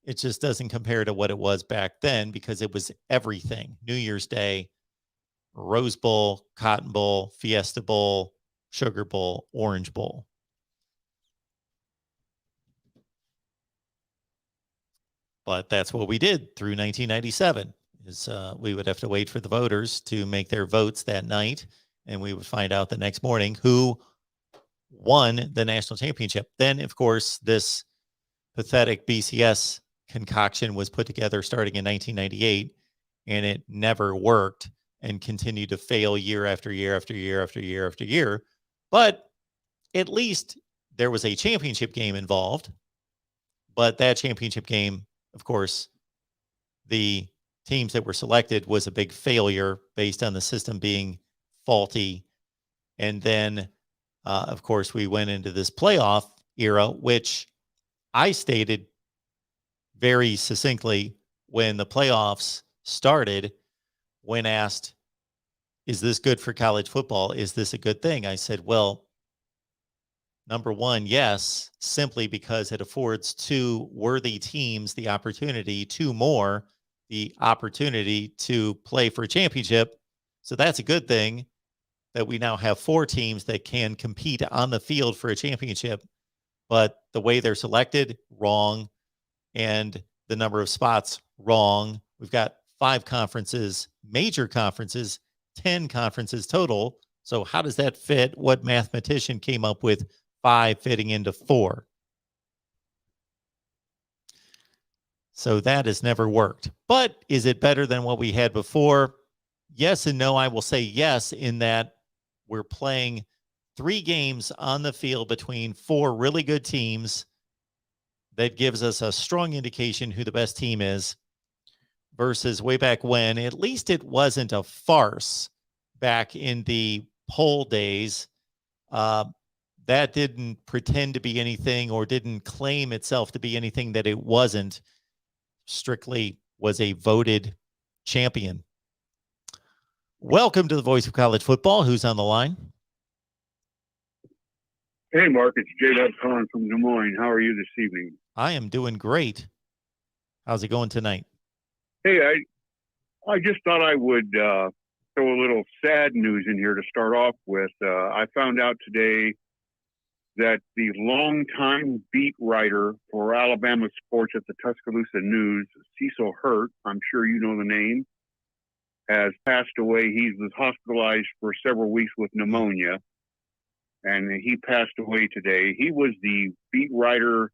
it just doesn't compare to what it was back then, because it was everything. New Year's Day, Rose Bowl, Cotton Bowl, Fiesta Bowl, Sugar Bowl, Orange Bowl. But that's what we did through 1997. Is we would have to wait for the voters to make their votes that night, and we would find out the next morning who won the national championship. Then, of course, this pathetic BCS concoction was put together starting in 1998, and it never worked and continued to fail year after year after year after year after year. But at least there was a championship game involved. But that championship game, of course, the teams that were selected was a big failure based on the system being faulty. And then, of course, we went into this playoff era, which I stated very succinctly when the playoffs started. When asked, is this good for college football? Is this a good thing? I said, well, number one, yes, simply because it affords two worthy teams the opportunity, two more, the opportunity to play for a championship. So that's a good thing, that we now have four teams that can compete on the field for a championship. But the way they're selected, wrong. And the number of spots, wrong. We've got 5 conferences, major conferences, 10 conferences total. So how does that fit? What mathematician came up with 5 fitting into 4? So that has never worked. But is it better than what we had before? Yes and no. I will say yes, in that we're playing 3 games on the field between 4 really good teams. That gives us a strong indication who the best team is, versus way back when, at least it wasn't a farce back in the poll days. That didn't pretend to be anything, or didn't claim itself to be anything that it wasn't. Strictly was a voted champion. Welcome to the Voice of College Football. Who's on the line? Hey, Mark, it's J-Dub calling from Des Moines. How are you this evening? I am doing great. How's it going tonight? Hey, I just thought I would throw a little sad news in here to start off with. I found out today that the longtime beat writer for Alabama sports at the Tuscaloosa News, Cecil Hurt, I'm sure you know the name, has passed away. He was hospitalized for several weeks with pneumonia. and he passed away today. He was the beat writer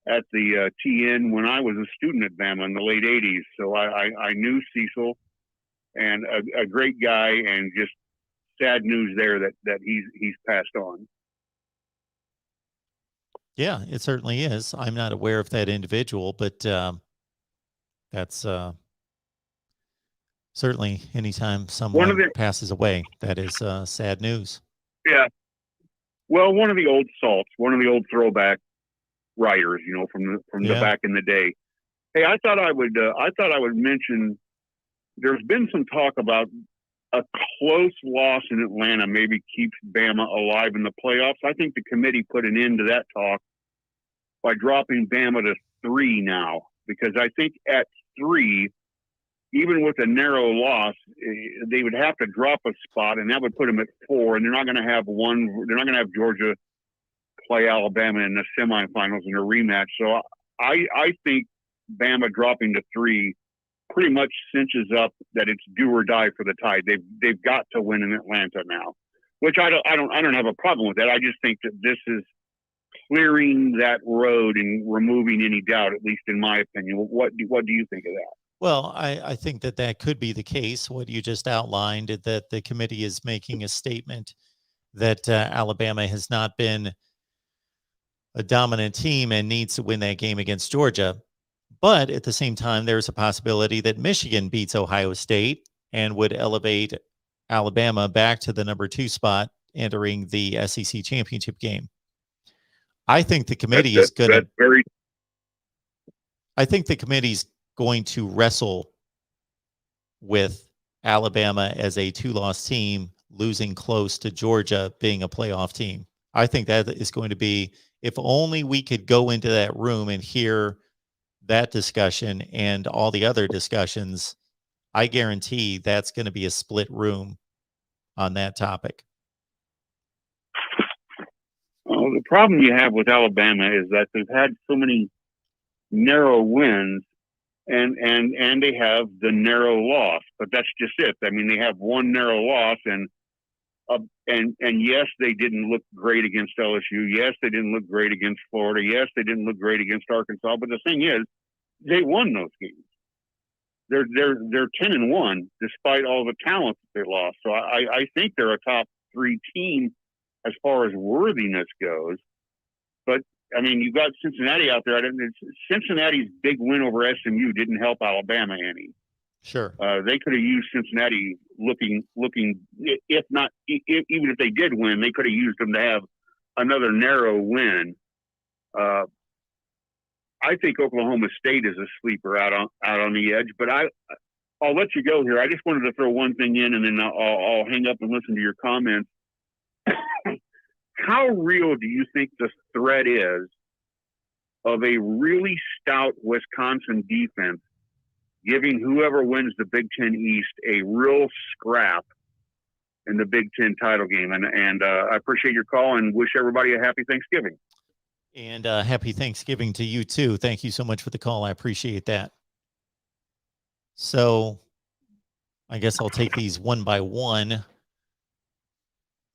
at the TN when I was a student at Bama in the late 80s. So I knew Cecil, and a great guy, and just sad news there that he's passed on. Yeah, it certainly is. I'm not aware of that individual, but that's certainly anytime someone passes away, that is sad news. Yeah. Well, one of the old salts, one of the old throwback writers, from the back in the day. Hey, I thought I would mention, there's been some talk about a close loss in Atlanta maybe keeps Bama alive in the playoffs. I think the committee put an end to that talk by dropping Bama to 3 now, because I think at 3, even with a narrow loss, they would have to drop a spot, and that would put them at 4. And they're not going to have Georgia play Alabama in the semifinals in a rematch. So I think Bama dropping to 3 pretty much cinches up that it's do or die for the Tide. They've got to win in Atlanta now, which I don't have a problem with that. I just think that this is clearing that road and removing any doubt, at least in my opinion. What do you think of that? Well, I think that could be the case. What you just outlined, that the committee is making a statement that Alabama has not been a dominant team and needs to win that game against Georgia. But at the same time, there's a possibility that Michigan beats Ohio State and would elevate Alabama back to the number 2 spot entering the SEC championship game. I think the committee is going to. I think the committee's going to wrestle with Alabama as a 2-loss team, losing close to Georgia being a playoff team. I think that is going to be, if only we could go into that room and hear that discussion and all the other discussions, I guarantee that's going to be a split room on that topic. Well, the problem you have with Alabama is that they've had so many narrow wins, and they have the narrow loss, but that's just it. I mean, they have one narrow loss, and yes, they didn't look great against LSU. Yes, they didn't look great against Florida. Yes, they didn't look great against Arkansas. But the thing is, they won those games. They're 10-1 despite all the talent that they lost. So I think they're a top 3 team as far as worthiness goes. But I mean, you've got Cincinnati out there. Cincinnati's big win over SMU didn't help Alabama any. Sure. They could have used Cincinnati looking, if not, even if they did win, they could have used them to have another narrow win. I think Oklahoma State is a sleeper out on the edge, but I'll let you go here. I just wanted to throw one thing in, and then I'll hang up and listen to your comments. How real do you think the threat is of a really stout Wisconsin defense giving whoever wins the Big Ten East a real scrap in the Big Ten title game? And I appreciate your call and wish everybody a happy Thanksgiving. And happy Thanksgiving to you too. Thank you so much for the call. I appreciate that. So I guess I'll take these one by one.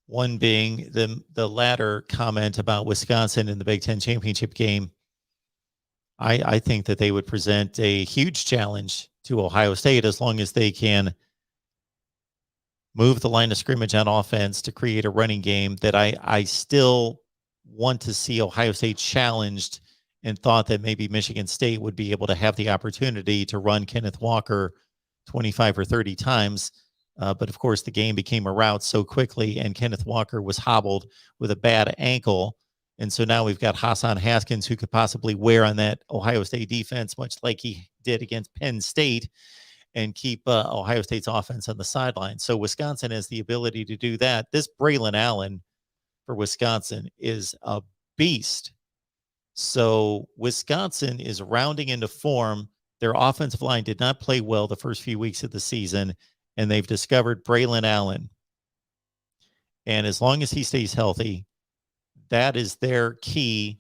One being the latter comment about Wisconsin in the Big Ten championship game. I think that they would present a huge challenge to Ohio State as long as they can move the line of scrimmage on offense to create a running game that I still want to see Ohio State challenged, and thought that maybe Michigan State would be able to have the opportunity to run Kenneth Walker 25 or 30 times. But of course, the game became a rout so quickly, and Kenneth Walker was hobbled with a bad ankle. And so now we've got Hassan Haskins, who could possibly wear on that Ohio State defense, much like he did against Penn State, and keep Ohio State's offense on the sideline. So Wisconsin has the ability to do that. This Braylon Allen for Wisconsin is a beast. So Wisconsin is rounding into form. Their offensive line did not play well the first few weeks of the season, and they've discovered Braylon Allen. And as long as he stays healthy, that is their key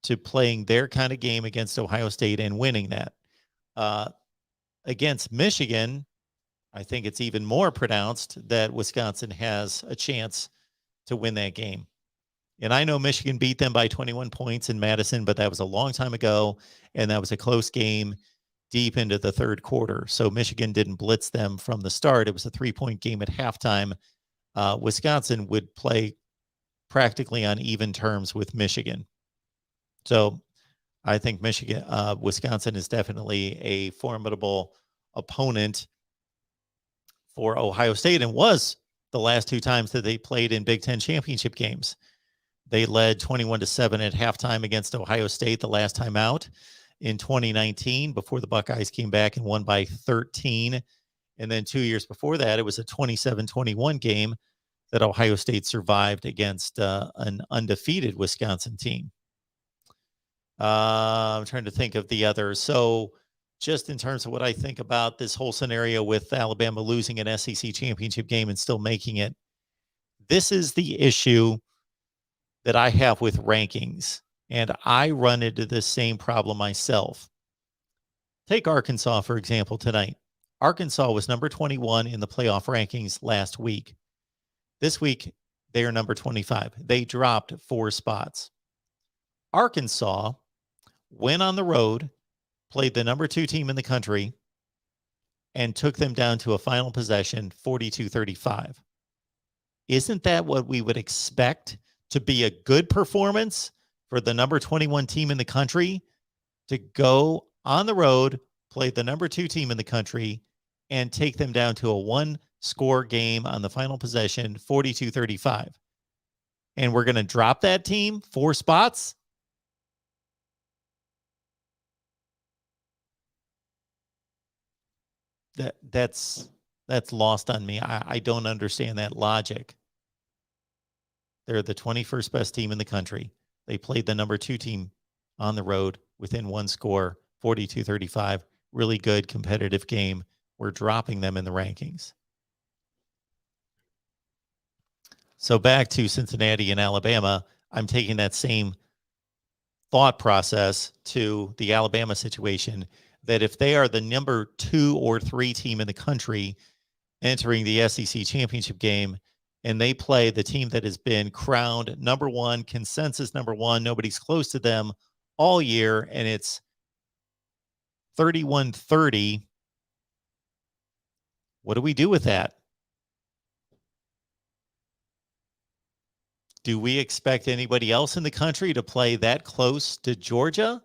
to playing their kind of game against Ohio State and winning that. Against Michigan, I think it's even more pronounced that Wisconsin has a chance to win that game. And I know Michigan beat them by 21 points in Madison, but that was a long time ago, and that was a close game deep into the third quarter. So Michigan didn't blitz them from the start. It was a 3-point game at halftime. Wisconsin would play practically on even terms with Michigan. So I think Wisconsin is definitely a formidable opponent for Ohio State, and was the last 2 times that they played in Big Ten championship games. They led 21-7 at halftime against Ohio State the last time out in 2019, before the Buckeyes came back and won by 13. And then 2 years before that, it was a 27-21 game that Ohio State survived against an undefeated Wisconsin team. I'm trying to think of the others. So just in terms of what I think about this whole scenario with Alabama losing an SEC championship game and still making it, this is the issue that I have with rankings, and I run into the same problem myself. Take Arkansas, for example, tonight. Arkansas was number 21 in the playoff rankings last week. This week, they are number 25. They dropped 4 spots. Arkansas went on the road, played the number 2 team in the country, and took them down to a final possession, 42-35. Isn't that what we would expect to be a good performance for the number 21 team in the country, to go on the road, play the number 2 team in the country, and take them down to a 1-score game on the final possession, 42-35? And we're going to drop that team 4 spots? That's lost on me. I don't understand that logic. They're the 21st best team in the country. They played the number 2 team on the road within 1 score, 42-35. Really good competitive game. We're dropping them in the rankings. So back to Cincinnati and Alabama, I'm taking that same thought process to the Alabama situation, that if they are the number 2 or 3 team in the country entering the SEC championship game, and they play the team that has been crowned number 1, consensus number 1, nobody's close to them all year, and it's 31-30, what do we do with that? Do we expect anybody else in the country to play that close to Georgia?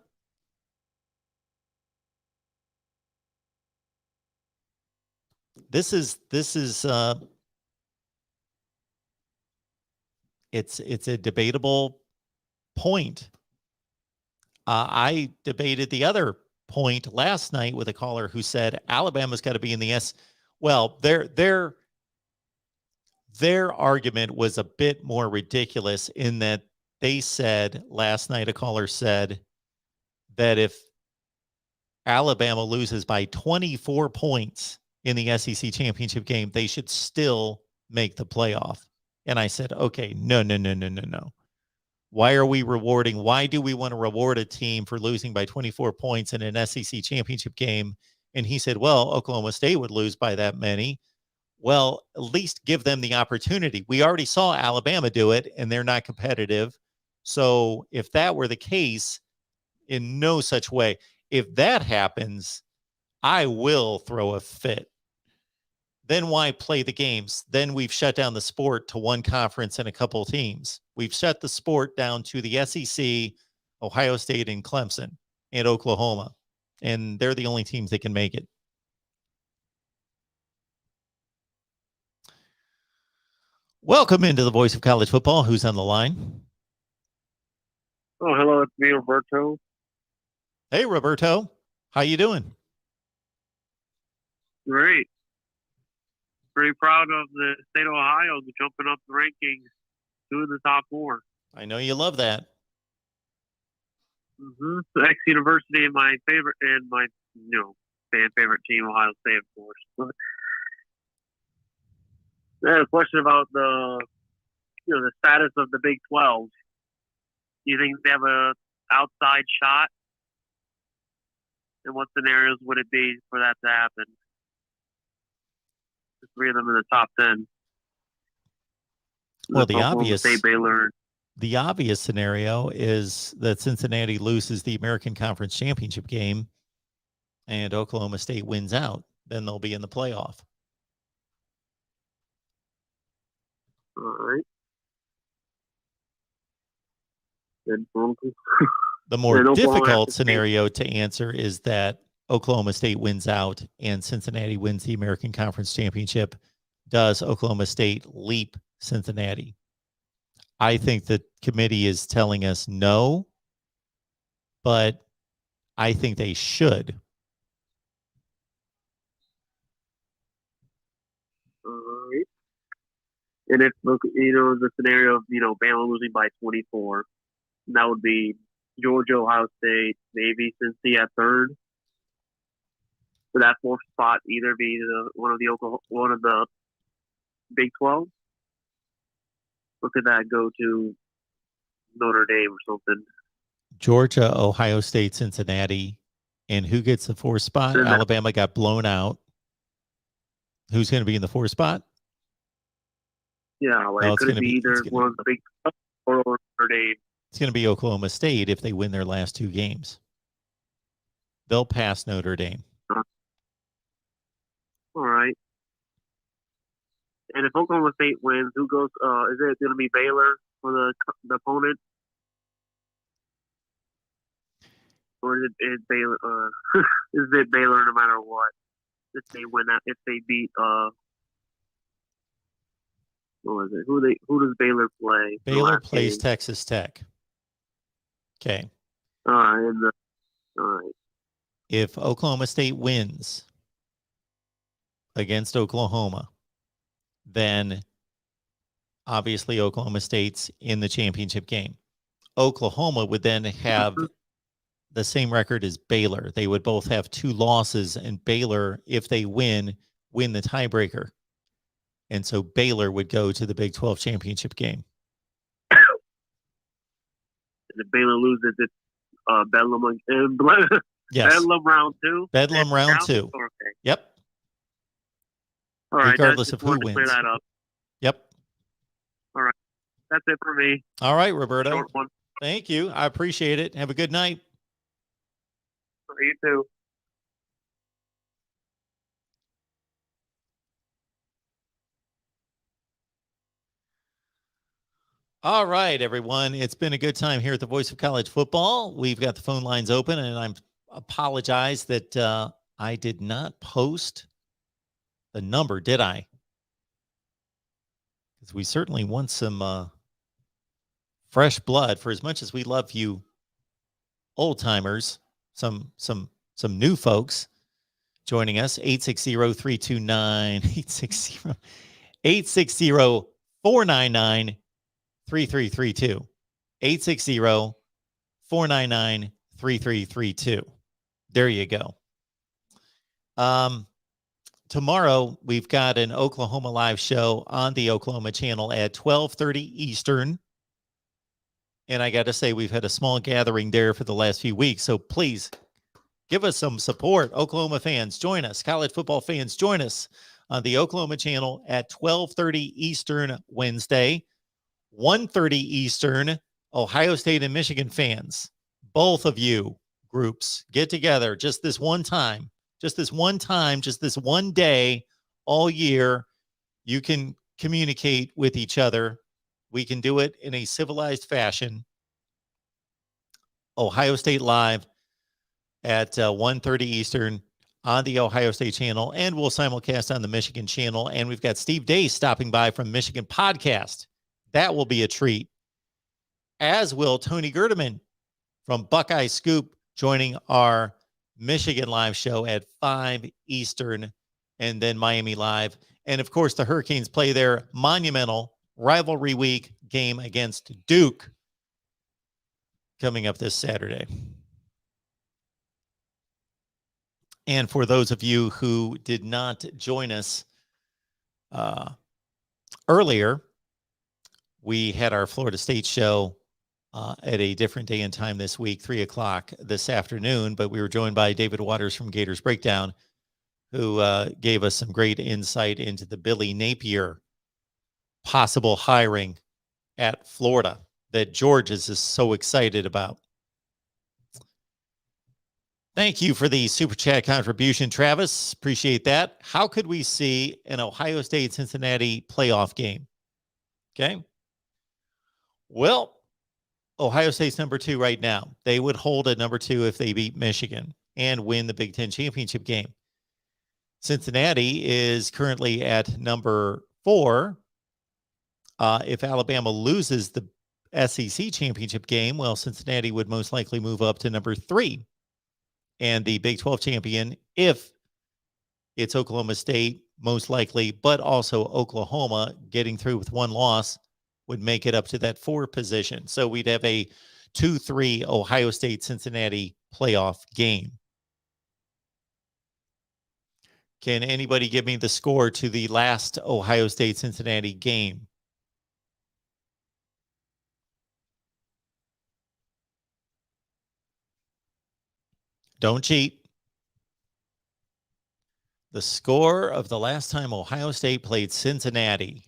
This is it's a debatable point. I debated the other point last night with a caller who said Alabama's got to be in the S. Well, their argument was a bit more ridiculous in that they said last night, a caller said that if Alabama loses by 24 points in the SEC championship game, they should still make the playoff. And I said, okay, no. Why do we want to reward a team for losing by 24 points in an SEC championship game? And he said, well, Oklahoma State would lose by that many. Well, at least give them the opportunity. We already saw Alabama do it, and they're not competitive. So if that were the case, in no such way, if that happens, I will throw a fit. Then why play the games? Then we've shut down the sport to one conference and a couple of teams. We've shut the sport down to the SEC, Ohio State, and Clemson, and Oklahoma. And they're the only teams that can make it. Welcome into the Voice of College Football. Who's on the line? Oh, hello, it's me, Roberto. Hey, Roberto. How you doing? Great. Pretty proud of the state of Ohio jumping up the rankings, doing the top 4. I know you love that. X University and my favorite, and my fan favorite team, Ohio State, of course. I had a question about the status of the Big 12. Do you think they have a outside shot? And what scenarios would it be for that to happen? The 3 of them in the top 10. Well, the Oklahoma obvious State, Baylor. the obvious scenario is that Cincinnati loses the American Conference Championship game and Oklahoma State wins out. Then they'll be in the playoff. All right. Then The more And Oklahoma has difficult to take- scenario to answer is that Oklahoma State wins out and Cincinnati wins the American Conference Championship. Does Oklahoma State leap Cincinnati? I think the committee is telling us no, but I think they should. All right. And if the scenario of Bama losing by 24, that would be Georgia, Ohio State, maybe Cincy at third. For that fourth spot, either be one of the Big 12. Or could that go to Notre Dame or something? Georgia, Ohio State, Cincinnati. And who gets the fourth spot? Then that- Alabama got blown out. Who's going to be in the fourth spot? Yeah, No, like it's could it gonna be be- either it's gonna- one of the Big 12 or Notre Dame? It's going to be Oklahoma State if they win their last two games. They'll pass Notre Dame. All right. And if Oklahoma State wins, who goes? Is it going to be Baylor for the opponent, or is it Baylor? Is it Baylor no matter what? If they win that, if they beat what was it? Who does Baylor play? the Baylor last plays game? Texas Tech. Okay. All right. All right. If Oklahoma State wins against Oklahoma, then obviously Oklahoma State's in the championship game. Oklahoma would then have the same record as Baylor. They would both have 2 losses, and Baylor, if they win the tiebreaker. And so Baylor would go to the Big 12 championship game. And if Baylor loses, it's Bedlam Yes. Bedlam round 2. Bedlam round 2. Okay. Yep. All right. Regardless Just of who wanted to clear wins. that up. Yep. That's it for me. All right, Roberto. Short one Thank you. I appreciate it. Have a good night. for you too. All right, everyone. It's been a good time here at the Voice of College Football. We've got the phone lines open, and I apologize that I did not post the number, did I? Because we certainly want some fresh blood. For as much as we love you old timers, some new folks joining us. 860-329 860-499 3332. 860-499-3332. There you go. Tomorrow we've got an Oklahoma live show on the Oklahoma channel at 12:30 Eastern. And I got to say, we've had a small gathering there for the last few weeks. So please give us some support. Oklahoma fans, join us. College football fans, join us on the Oklahoma channel at 12:30 Eastern Wednesday. 1:30 Eastern, Ohio State and Michigan fans, both of you groups, get together just this one time, just this one day all year. You can communicate with each other. We can do it in a civilized fashion. Ohio State Live at 1:30 Eastern on the Ohio State channel, and we'll simulcast on the Michigan channel. And we've got Steve Day stopping by from Michigan Podcast. That will be a treat, as will Tony Gerdeman from Buckeye Scoop joining our Michigan live show at 5 Eastern, and then Miami Live. And of course, the Hurricanes play their monumental rivalry week game against Duke coming up this Saturday. And for those of you who did not join us earlier, we had our Florida State show at a different day and time this week, 3 o'clock this afternoon, but we were joined by David Waters from Gators Breakdown, who gave us some great insight into the Billy Napier possible hiring at Florida. that George's is so excited about. Thank you for the super chat contribution, Travis. Appreciate that. How could we see an Ohio State-Cincinnati playoff game? Okay. Well, Ohio State's number 2 right now. They would hold at number 2 if they beat Michigan and win the Big Ten championship game. Cincinnati is currently at number 4. If Alabama loses the SEC championship game, well, Cincinnati would most likely move up to number 3. And the Big 12 champion, if it's Oklahoma State, most likely, but also Oklahoma getting through with 1 loss, would make it up to that 4 position. So we'd have a 2-3 Ohio State-Cincinnati playoff game. Can anybody give me the score to the last Ohio State-Cincinnati game? Don't cheat. The score of the last time Ohio State played Cincinnati.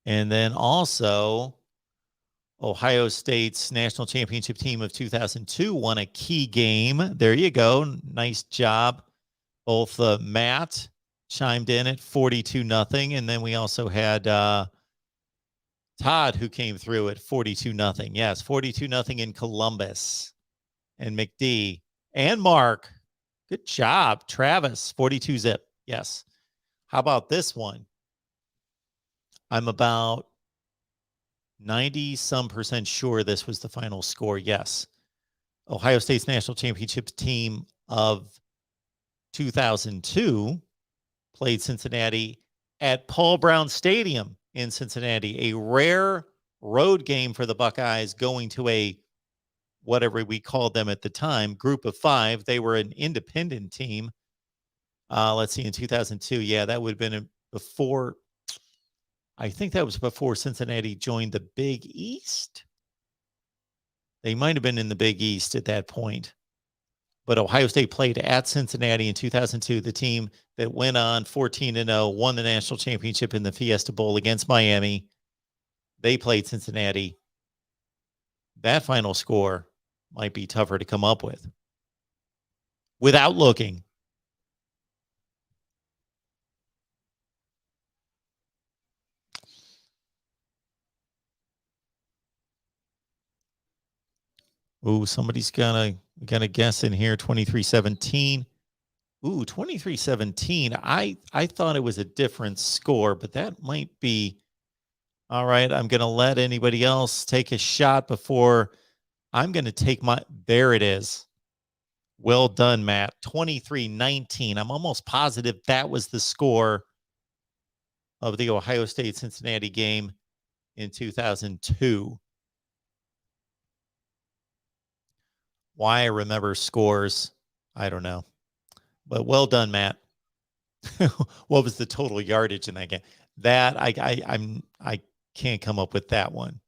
And then also, Ohio State's national championship team of 2002 won a key game. There you go. Nice job. Both Matt chimed in at 42-0. And then we also had Todd, who came through at 42-0. Yes, 42-0 in Columbus. And McD and Mark. Good job. Travis, 42-0. Yes. How about this one? I'm about 90% sure this was the final score. Yes. Ohio State's national championship team of 2002 played Cincinnati at Paul Brown Stadium in Cincinnati, a rare road game for the Buckeyes, going to a, whatever we called them at the time, group of 5. They were an independent team. Let's see, in 2002. Yeah, that would have been before. I think that was before Cincinnati joined the Big East. They might have been in the Big East at that point. But Ohio State played at Cincinnati in 2002, the team that went on 14-0, won the national championship in the Fiesta Bowl against Miami. They played Cincinnati. That final score might be tougher to come up with without looking. Ooh, somebody's gonna guess in here. 23-17. Ooh, 23-17. I thought it was a different score, but that might be all right. I'm gonna let anybody else take a shot before I'm gonna take my. There it is. Well done, Matt. 23-19. I'm almost positive that was the score of the Ohio State-Cincinnati game in 2002. Why I remember scores, I don't know. But well done, Matt. What was the total yardage in that game? That I can't come up with that one.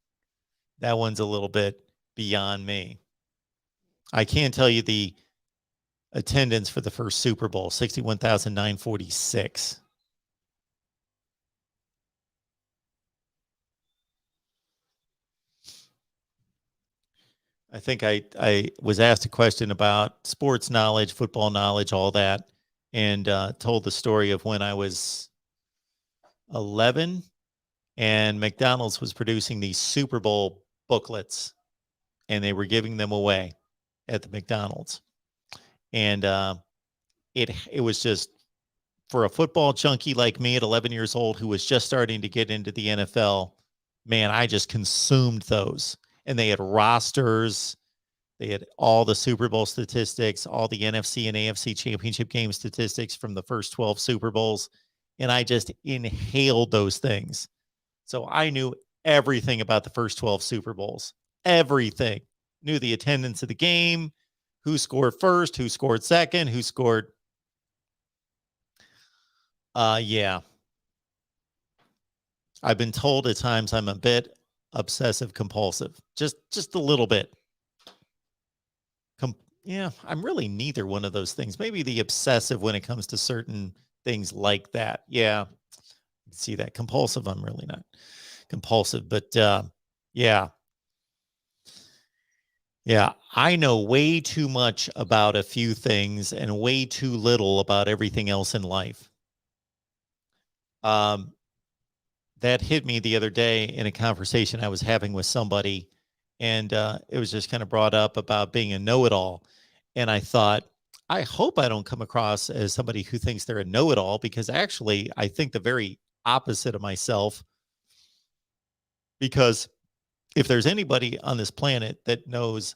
That one's a little bit beyond me. I can tell you the attendance for the first Super Bowl, 61,946. I think I was asked a question about sports knowledge, football knowledge, all that, and told the story of when I was 11 and McDonald's was producing these Super Bowl booklets, and they were giving them away at the McDonald's. And it was just, for a football junkie like me at 11 years old who was just starting to get into the NFL, man, I just consumed those. And they had rosters. They had all the Super Bowl statistics, all the NFC and AFC championship game statistics from the first 12 Super Bowls. And I just inhaled those things. So I knew everything about the first 12 Super Bowls. Everything. Knew the attendance of the game, who scored first, who scored second, who scored. Yeah. I've been told at times I'm a bit obsessive compulsive, just a little bit. Yeah, I'm really neither one of those things. Maybe the obsessive when it comes to certain things like that. Yeah, You can see that compulsive. I'm really not compulsive, but yeah. Yeah, I know way too much about a few things and way too little about everything else in life. That hit me the other day in a conversation I was having with somebody, and it was just kind of brought up about being a know-it-all. And I thought, I hope I don't come across as somebody who thinks they're a know-it-all, because actually I think the very opposite of myself. Because if there's anybody on this planet that knows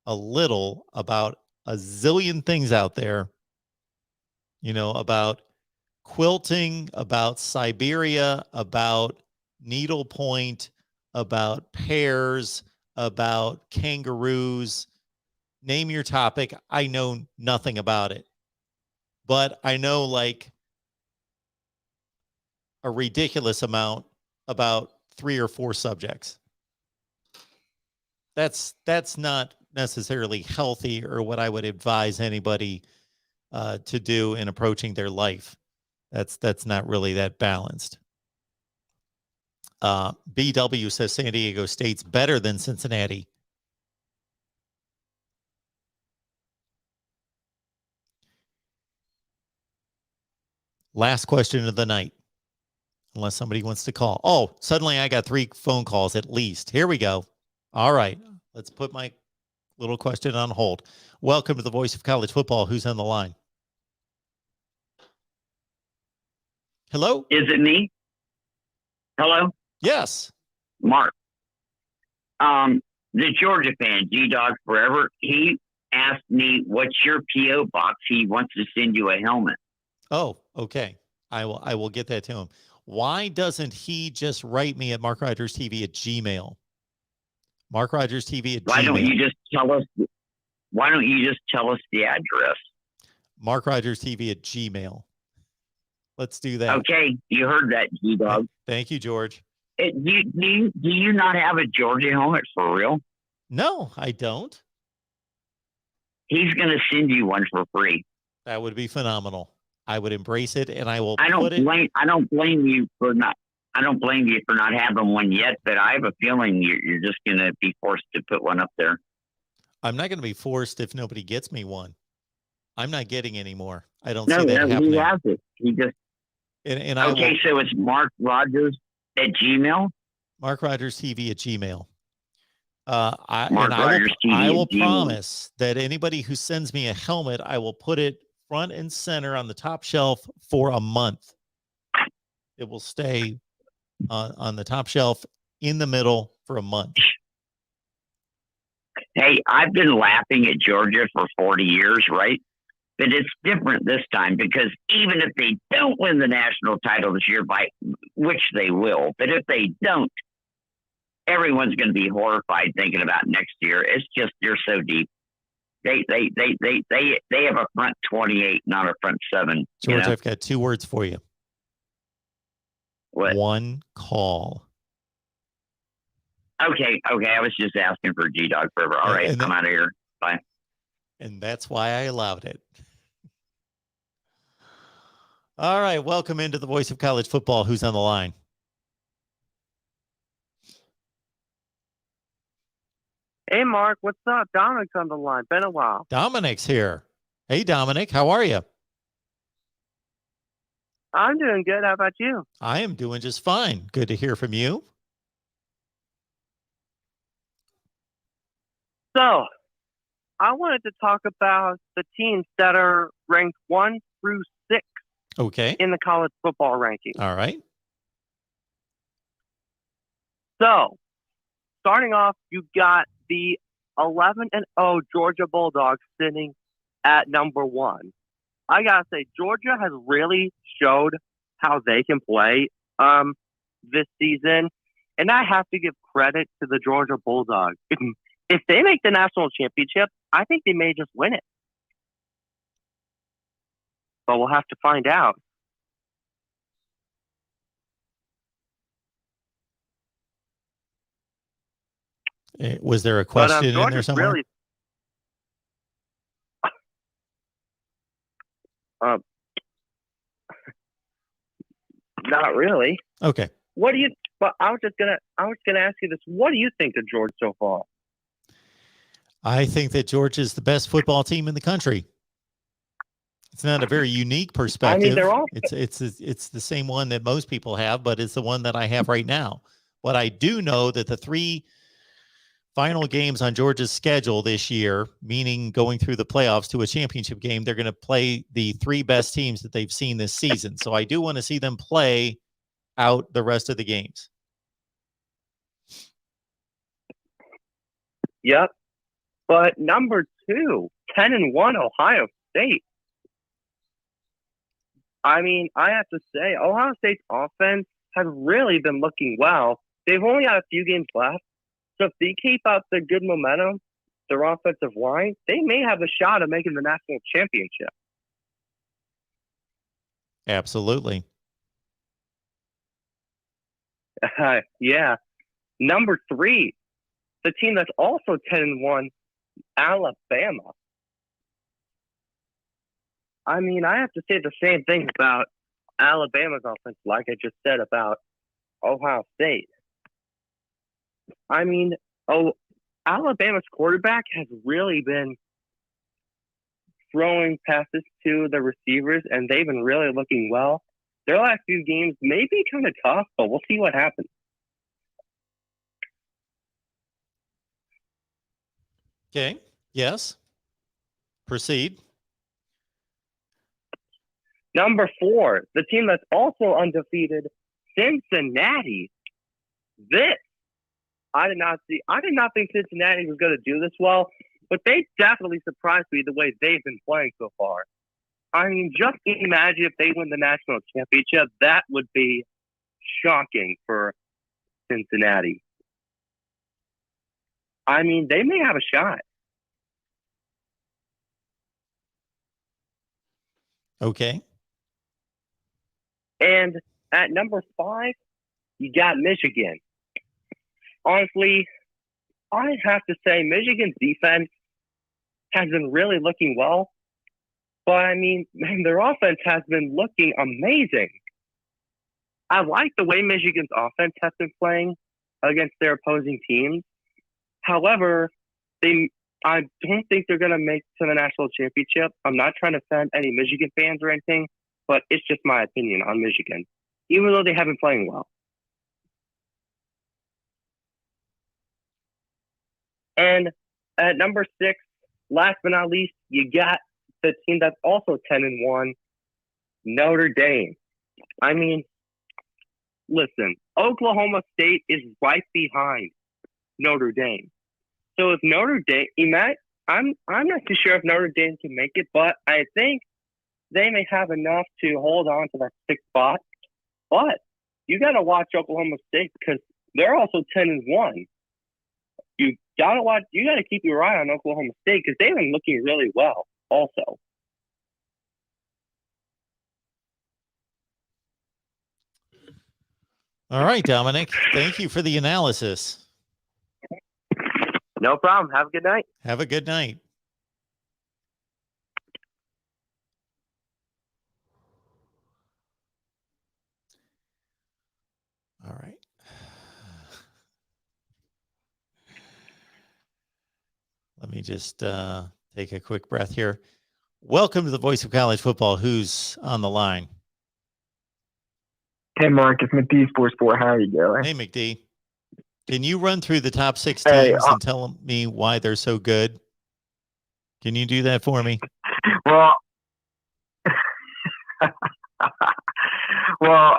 a little about a zillion things out there, about quilting, about Siberia, about needlepoint, about pears, about kangaroos, name your topic. I know nothing about it, but I know like a ridiculous amount about 3 or 4 subjects. That's not necessarily healthy or what I would advise anybody to do in approaching their life. That's not really that balanced. BW says San Diego State's better than Cincinnati. Last question of the night, unless somebody wants to call. Oh, suddenly I got 3 phone calls at least. Here we go. All right, let's put my little question on hold. Welcome to the Voice of College Football. Who's on the line? Hello? Is it me? Hello? Yes. Mark. The Georgia fan, G-Dog Forever, he asked me, what's your P.O. box? He wants to send you a helmet. Oh, okay. I will get that to him. Why doesn't he just write me at markrogerstv@gmail.com? markrogerstv@gmail.com. Why don't you just tell us the address? markrogerstv@gmail.com. Let's do that. Okay, you heard that, G-Dog. Thank you, George. Do you not have a Georgia helmet for real? No, I don't. He's going to send you one for free. That would be phenomenal. I would embrace it, and I will. I don't blame you for not having one yet, but I have a feeling you're just going to be forced to put one up there. I'm not going to be forced if nobody gets me one. I'm not getting any more. I don't see that happening. He has it. He just. And so it's Mark Rogers at Gmail. markrogerstv@gmail.com. I will promise that anybody who sends me a helmet, I will put it front and center on the top shelf for a month. It will stay on the top shelf in the middle for a month. Hey, I've been laughing at Georgia for 40 years, right? But it's different this time, because even if they don't win the national title this year, by which they will, but if they don't, everyone's going to be horrified thinking about next year. It's just, they're so deep. They have a front 28, not a front 7. George, I've got 2 words for you. What? One call. Okay. I was just asking for G-Dog Forever. All right, I'm out of here. Bye. And that's why I allowed it. All right, welcome into the Voice of College Football. Who's on the line? Hey, Mark, what's up? Dominic's on the line. Been a while. Dominic's here. Hey, Dominic, how are you? I'm doing good. How about you? I am doing just fine. Good to hear from you. So, I wanted to talk about the teams that are ranked 1 through 6 Okay. in the college football rankings. All right. So, starting off, you got the 11-0 Georgia Bulldogs sitting at number 1. I gotta say, Georgia has really showed how they can play this season, and I have to give credit to the Georgia Bulldogs. If they make the national championship, I think they may just win it. But we'll have to find out. Was there a question in there somewhere? Really, Not really. Okay. What do you? But I was gonna ask you this. What do you think of Georgia so far? I think that Georgia is the best football team in the country. It's not a very unique perspective. they're all. It's the same one that most people have, but it's the one that I have right now. But I do know that the 3 final games on Georgia's schedule this year, meaning going through the playoffs to a championship game, they're going to play the 3 best teams that they've seen this season. So I do want to see them play out the rest of the games. Yep. But number 2, 10-1 Ohio State. I mean, I have to say, Ohio State's offense has really been looking well. They've only got a few games left. So if they keep up the good momentum, their offensive line, they may have a shot at making the national championship. Absolutely. Yeah. Number 3, the team that's also 10-1, Alabama. I mean, I have to say the same thing about Alabama's offense, like I just said about Ohio State. I mean, Alabama's quarterback has really been throwing passes to the receivers, and they've been really looking well. Their last few games may be kind of tough, but we'll see what happens. Okay. Yes. Proceed. Number 4, the team that's also undefeated, Cincinnati. I did not think Cincinnati was going to do this well, but they definitely surprised me the way they've been playing so far. I mean, just imagine if they win the national championship. That would be shocking for Cincinnati. I mean, they may have a shot. Okay. And at number 5, you got Michigan. Honestly, I have to say Michigan's defense has been really looking well. But, I mean, their offense has been looking amazing. I like the way Michigan's offense has been playing against their opposing teams. However, I don't think they're going to make to the national championship. I'm not trying to offend any Michigan fans or anything, but it's just my opinion on Michigan, even though they haven't been playing well. And at number 6, last but not least, you got the team that's also 10-1, Notre Dame. I mean, listen, Oklahoma State is right behind Notre Dame. So if Notre Dame, I'm not too sure if Notre Dame can make it, but I think they may have enough to hold on to that 6th spot. But you got to watch Oklahoma State because they're also 10-1. You got to keep your eye on Oklahoma State because they've been looking really well also. All right, Dominic. Thank you for the analysis. No problem. Have a good night. Have a good night. All right. Let me just take a quick breath here. Welcome to the Voice of College Football. Who's on the line? Hey, Mark, it's McD Sports 4. How are you doing? Hey, McD. Can you run through the top 6 teams and tell me why they're so good? Can you do that for me? Well,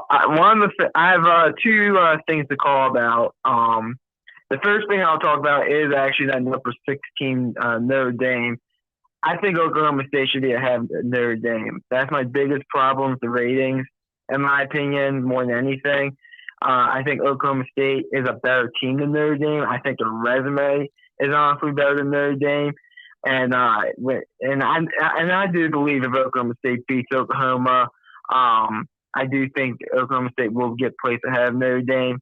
I have 2 things to call about. The first thing I'll talk about is actually that number 16 Notre Dame. I think Oklahoma State should be ahead of Notre Dame. That's my biggest problem with the ratings, in my opinion, more than anything. I think Oklahoma State is a better team than Notre Dame. I think their resume is honestly better than Notre Dame. And I do believe if Oklahoma State beats Oklahoma, I do think Oklahoma State will get placed ahead of Notre Dame.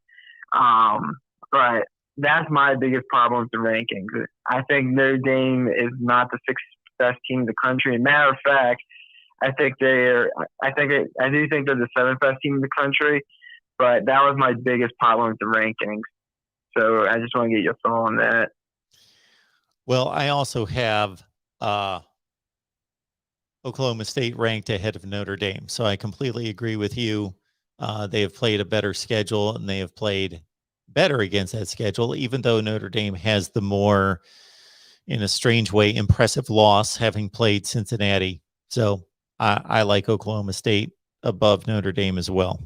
But that's my biggest problem with the rankings. I think Notre Dame is not the 6th best team in the country. Matter of fact, I think they're. I do think they're the 7th best team in the country, but that was my biggest problem with the rankings. So I just want to get your thought on that. Well, I also have Oklahoma State ranked ahead of Notre Dame. So I completely agree with you. They have played a better schedule and they have played better against that schedule, even though Notre Dame has the more, in a strange way, impressive loss, having played Cincinnati. So I like Oklahoma State above Notre Dame as well.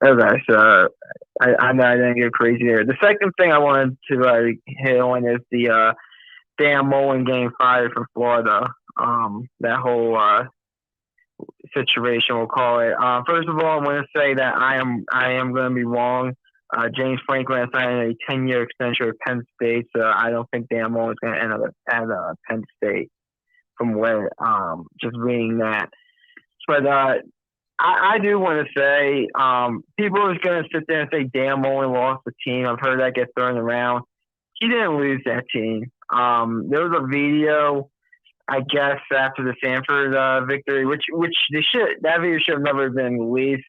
Okay, so I didn't get crazy there. The second thing I wanted to hit on is the Dan Mullen getting fired from Florida. That whole situation, we'll call it. First of all, I want to say that I am going to be wrong. James Franklin has signed a 10-year extension with Penn State, so I don't think Dan Mullen is going to end up at Penn State. From where, just reading that, but I do want to say, people are going to sit there and say Dan Mullen lost the team. I've heard that get thrown around. He didn't lose that team. There was a video, I guess, after the Stanford victory, which that video should have never been released,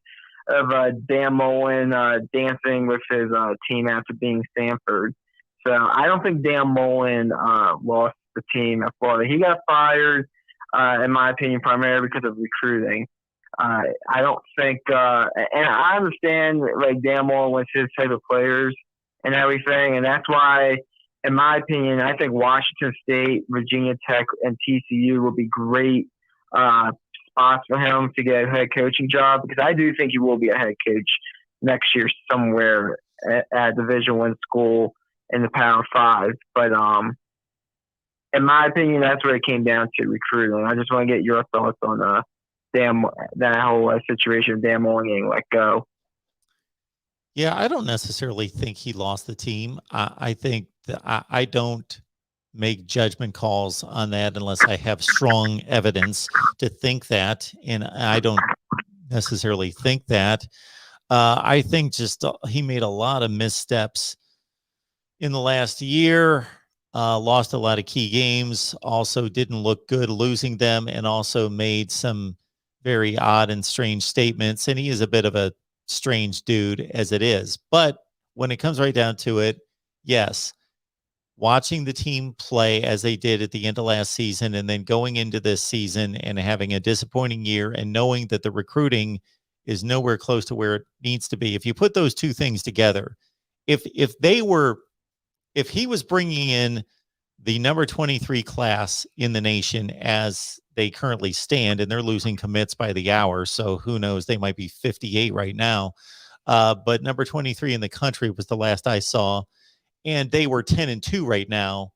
of Dan Mullen dancing with his team after beating Stanford. So I don't think Dan Mullen lost the team at Florida. He got fired, in my opinion, primarily because of recruiting. I don't think, and I understand, like, Dan Mullen was his type of players and everything, and that's why, in my opinion, I think Washington State, Virginia Tech, and TCU will be great spots for him to get a head coaching job, because I do think he will be a head coach next year somewhere at a Division I school in the Power 5. But in my opinion, that's where it came down to, recruiting. I just want to get your thoughts on that whole situation of Dan Mullen getting let go. Yeah, I don't necessarily think he lost the team. I think that I don't make judgment calls on that unless I have strong evidence to think that, and I don't necessarily think that. I think just he made a lot of missteps in the last year, lost a lot of key games, also didn't look good losing them, and also made some very odd and strange statements. And he is a bit of a strange dude as it is. But when it comes right down to it, yes, watching the team play as they did at the end of last season and then going into this season and having a disappointing year and knowing that the recruiting is nowhere close to where it needs to be. If you put those two things together, if he was bringing in the number 23 class in the nation as they currently stand, and they're losing commits by the hour, so who knows, they might be 58 right now. But number 23 in the country was the last I saw, and they were 10-2 right now,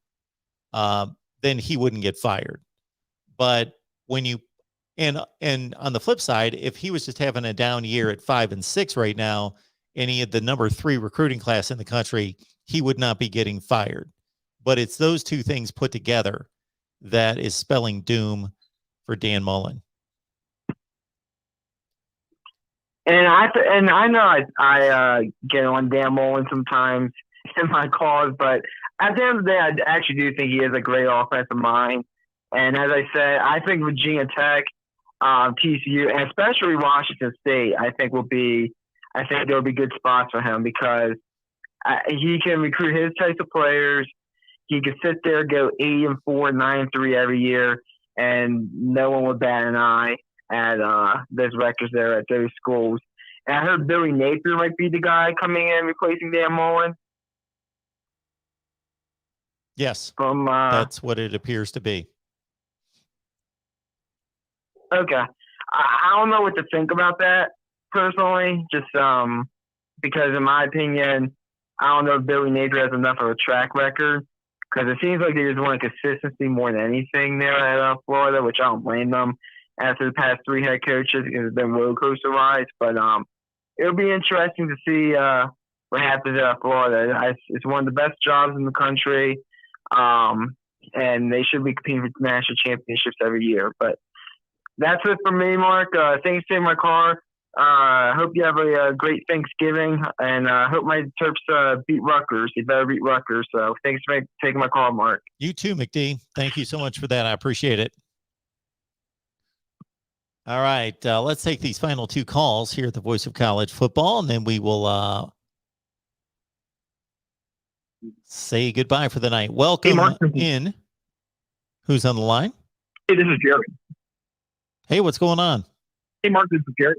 then he wouldn't get fired. But when you and on the flip side, if he was just having a down year at 5-6 right now, and he had the number 3 recruiting class in the country, he would not be getting fired. But it's those two things put together that is spelling doom for Dan Mullen. And I know I get on Dan Mullen sometimes in my calls, but at the end of the day, I actually do think he has a great offensive mind. And as I said, I think Virginia Tech, TCU, and especially Washington State, I think there'll be good spots for him, because he can recruit his types of players. He could sit there, go 8-4, 9-3 every year, and no one would bat an eye at those records there at those schools. And I heard Billy Napier might be the guy coming in replacing Dan Mullen. Yes, that's what it appears to be. Okay. I don't know what to think about that personally, just because in my opinion, I don't know if Billy Napier has enough of a track record, because it seems like they just want consistency more than anything there at Florida, which I don't blame them after the past 3 head coaches. It's been roller coaster rides, but it'll be interesting to see what happens at Florida. It's one of the best jobs in the country, and they should be competing for national championships every year. But that's it for me, Mark. Thanks for taking my call. Hope you have a great Thanksgiving, and hope my Terps beat Rutgers. You better beat Rutgers. So thanks for taking my call, Mark. You too, McD. Thank you so much for that. I appreciate it. All right, let's take these final two calls here at the Voice of College Football, and then we will say goodbye for the night. Welcome Mark. in. Who's on the line? Hey, this is Jerry. Hey, what's going on? Hey, Mark, this is Jerry.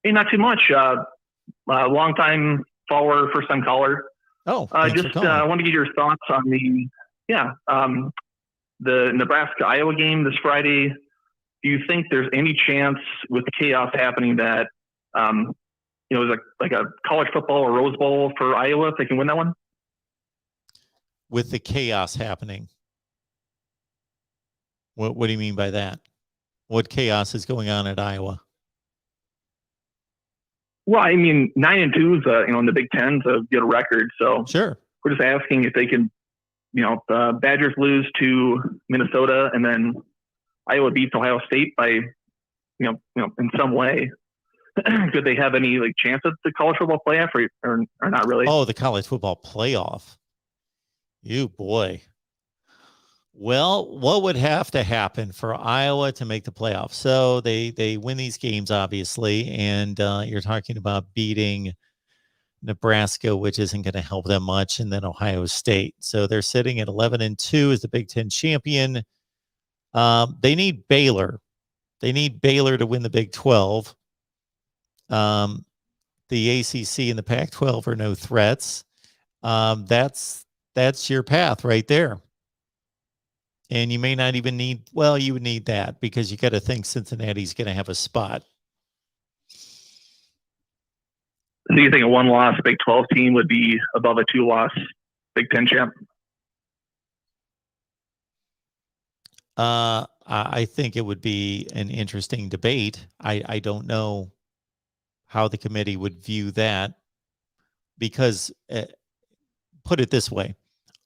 Hey, not too much. Long time follower, first time caller. Oh, thanks for just calling. want to get your thoughts on the Nebraska-Iowa game this Friday. Do you think there's any chance with the chaos happening that, is like a college football or Rose Bowl for Iowa if they can win that one? With the chaos happening. What do you mean by that? What chaos is going on at Iowa? Well, I mean, 9-2 is in the Big Ten's a good record. So sure, we're just asking if they can, the Badgers lose to Minnesota and then Iowa beats Ohio State by, in some way. Could they have any chance at the college football playoff or not really? Oh, the college football playoff. You boy. Well, what would have to happen for Iowa to make the playoff? So they win these games, obviously, and you're talking about beating Nebraska, which isn't going to help them much, and then Ohio State. So they're sitting at 11-2 as the Big Ten champion. They need Baylor. They need Baylor to win the Big 12. The ACC and the Pac-12 are no threats. That's your path right there. And you may not even need, well, you would need that because you got to think Cincinnati's going to have a spot. So you think a one-loss Big 12 team would be above a two-loss Big 10 champ? I think it would be an interesting debate. I don't know how the committee would view that because, put it this way,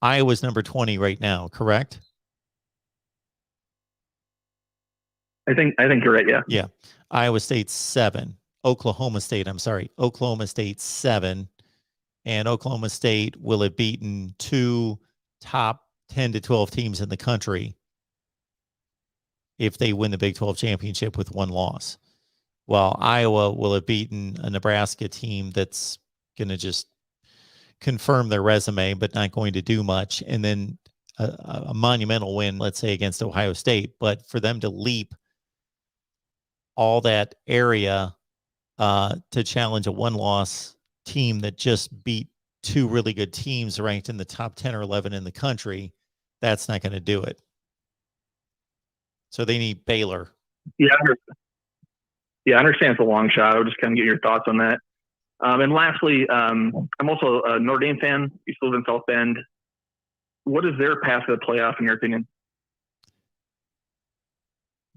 Iowa's number 20 right now, correct? I think you're right. Yeah. Yeah. Iowa State's 7. Oklahoma State 7. And Oklahoma State will have beaten 2 top 10 to 12 teams in the country if they win the Big 12 championship with 1 loss. While Iowa will have beaten a Nebraska team that's going to just confirm their resume, but not going to do much. And then a monumental win, let's say, against Ohio State. But for them to leap all that area to challenge a 1-loss team that just beat 2 really good teams ranked in the top 10 or 11 in the country, that's not going to do it. So they need Baylor. Yeah, I understand it's a long shot. I would just kind of get your thoughts on that. And lastly, I'm also a Notre Dame fan. You still live in South Bend. What is their path to the playoff, in your opinion?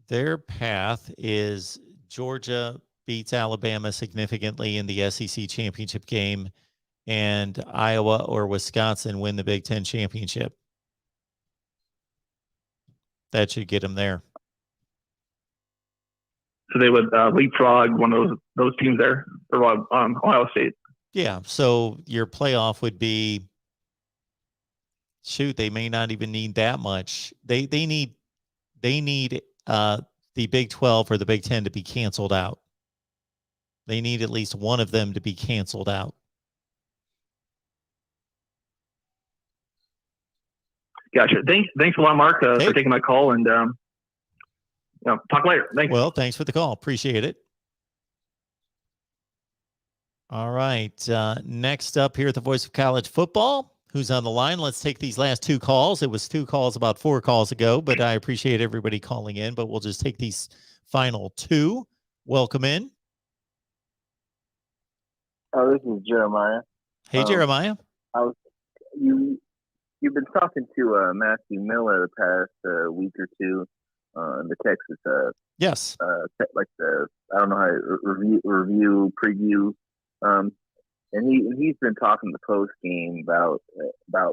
Their path is Georgia beats Alabama significantly in the SEC championship game, and Iowa or Wisconsin win the Big Ten championship. That should get them there. So they would leapfrog one of those teams there, or Ohio State. Yeah. So your playoff would be, shoot, they may not even need that much. They need the Big 12 or the Big 10 to be canceled out. They need at least one of them to be canceled out. Gotcha. Thanks a lot, Mark, for taking my call, and talk later. Thanks. Well, thanks for the call. Appreciate it. All right. Next up here at the Voice of College Football, who's on the line? Let's take these last 2 calls. It was 2 calls about 4 calls ago, but I appreciate everybody calling in, but we'll just take these final 2. Welcome in. Oh, this is Jeremiah. Hey, Jeremiah. You've been talking to Matthew Miller the past week or 2 in the Texas. Yes. Like the, I don't know how review preview. And he's been talking the post game about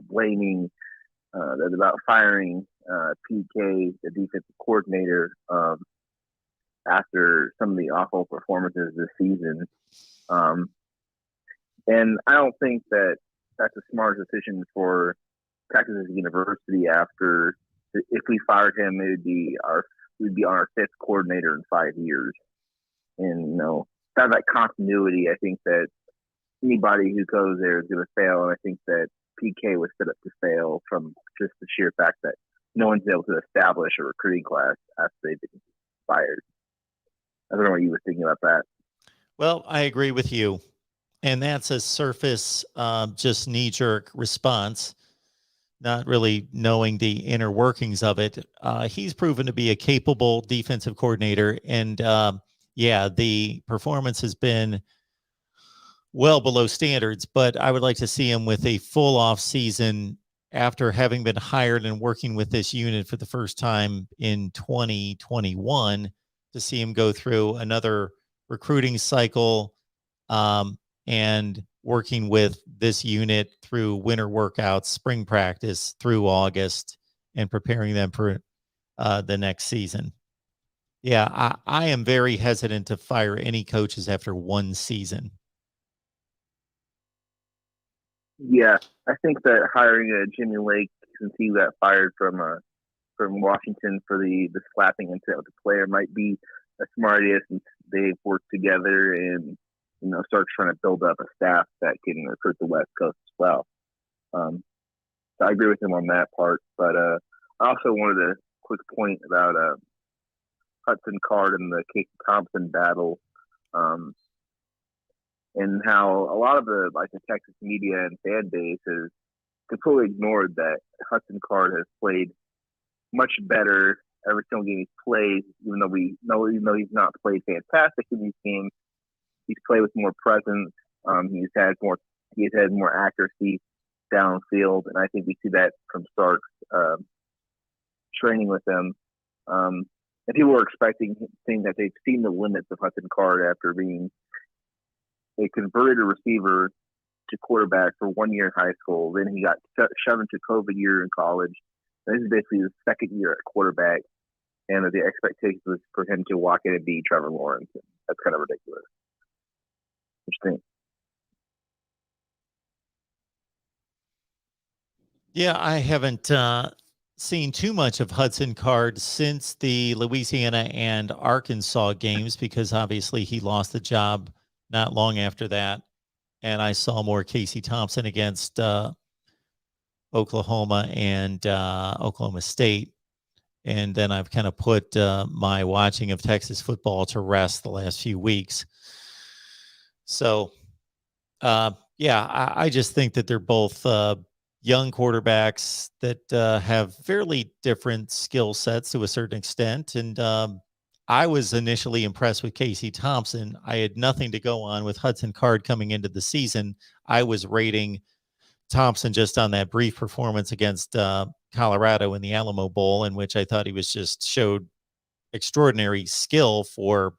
blaming about firing PK, the defensive coordinator, after some of the awful performances this season. And I don't think that that's a smart decision for Texas University. After, if we fired him, it would be our we'd be on our 5th coordinator in 5 years. And, have that continuity. I think that anybody who goes there is going to fail. And I think that PK was set up to fail from just the sheer fact that no one's able to establish a recruiting class after they've been fired. I don't know what you were thinking about that. Well, I agree with you. And that's a surface, just knee-jerk response, not really knowing the inner workings of it. He's proven to be a capable defensive coordinator. And the performance has been well below standards, but I would like to see him with a full off season after having been hired and working with this unit for the first time in 2021, to see him go through another recruiting cycle, and working with this unit through winter workouts, spring practice through August, and preparing them for the next season. Yeah, I am very hesitant to fire any coaches after one season. Yeah, I think that hiring Jimmy Lake, since he got fired from Washington for the slapping incident with the player, might be a smart idea, since they've worked together and start trying to build up a staff that can recruit the West Coast as well. So I agree with him on that part. But I also wanted a quick point about Hudson Card and the Casey Thompson battle. And how a lot of the Texas media and fan base has completely ignored that Hudson Card has played much better every single game he's played, even though he's not played fantastic in these games. He's played with more presence. He's had more accuracy downfield, and I think we see that from Stark's training with him. And people were saying that they've seen the limits of Hudson Card after being a converted receiver to quarterback for 1 year in high school. Then he got shoved into COVID year in college. And this is basically his second year at quarterback. And the expectation was for him to walk in and be Trevor Lawrence. That's kind of ridiculous. What you think? Yeah, I haven't seen too much of Hudson Card since the Louisiana and Arkansas games, because obviously he lost the job not long after that. And I saw more Casey Thompson against Oklahoma and Oklahoma State. And then I've kind of put my watching of Texas football to rest the last few weeks. So, I just think that they're both young quarterbacks that have fairly different skill sets to a certain extent. And I was initially impressed with Casey Thompson. I had nothing to go on with Hudson Card coming into the season. I was rating Thompson just on that brief performance against Colorado in the Alamo Bowl, in which I thought he showed extraordinary skill for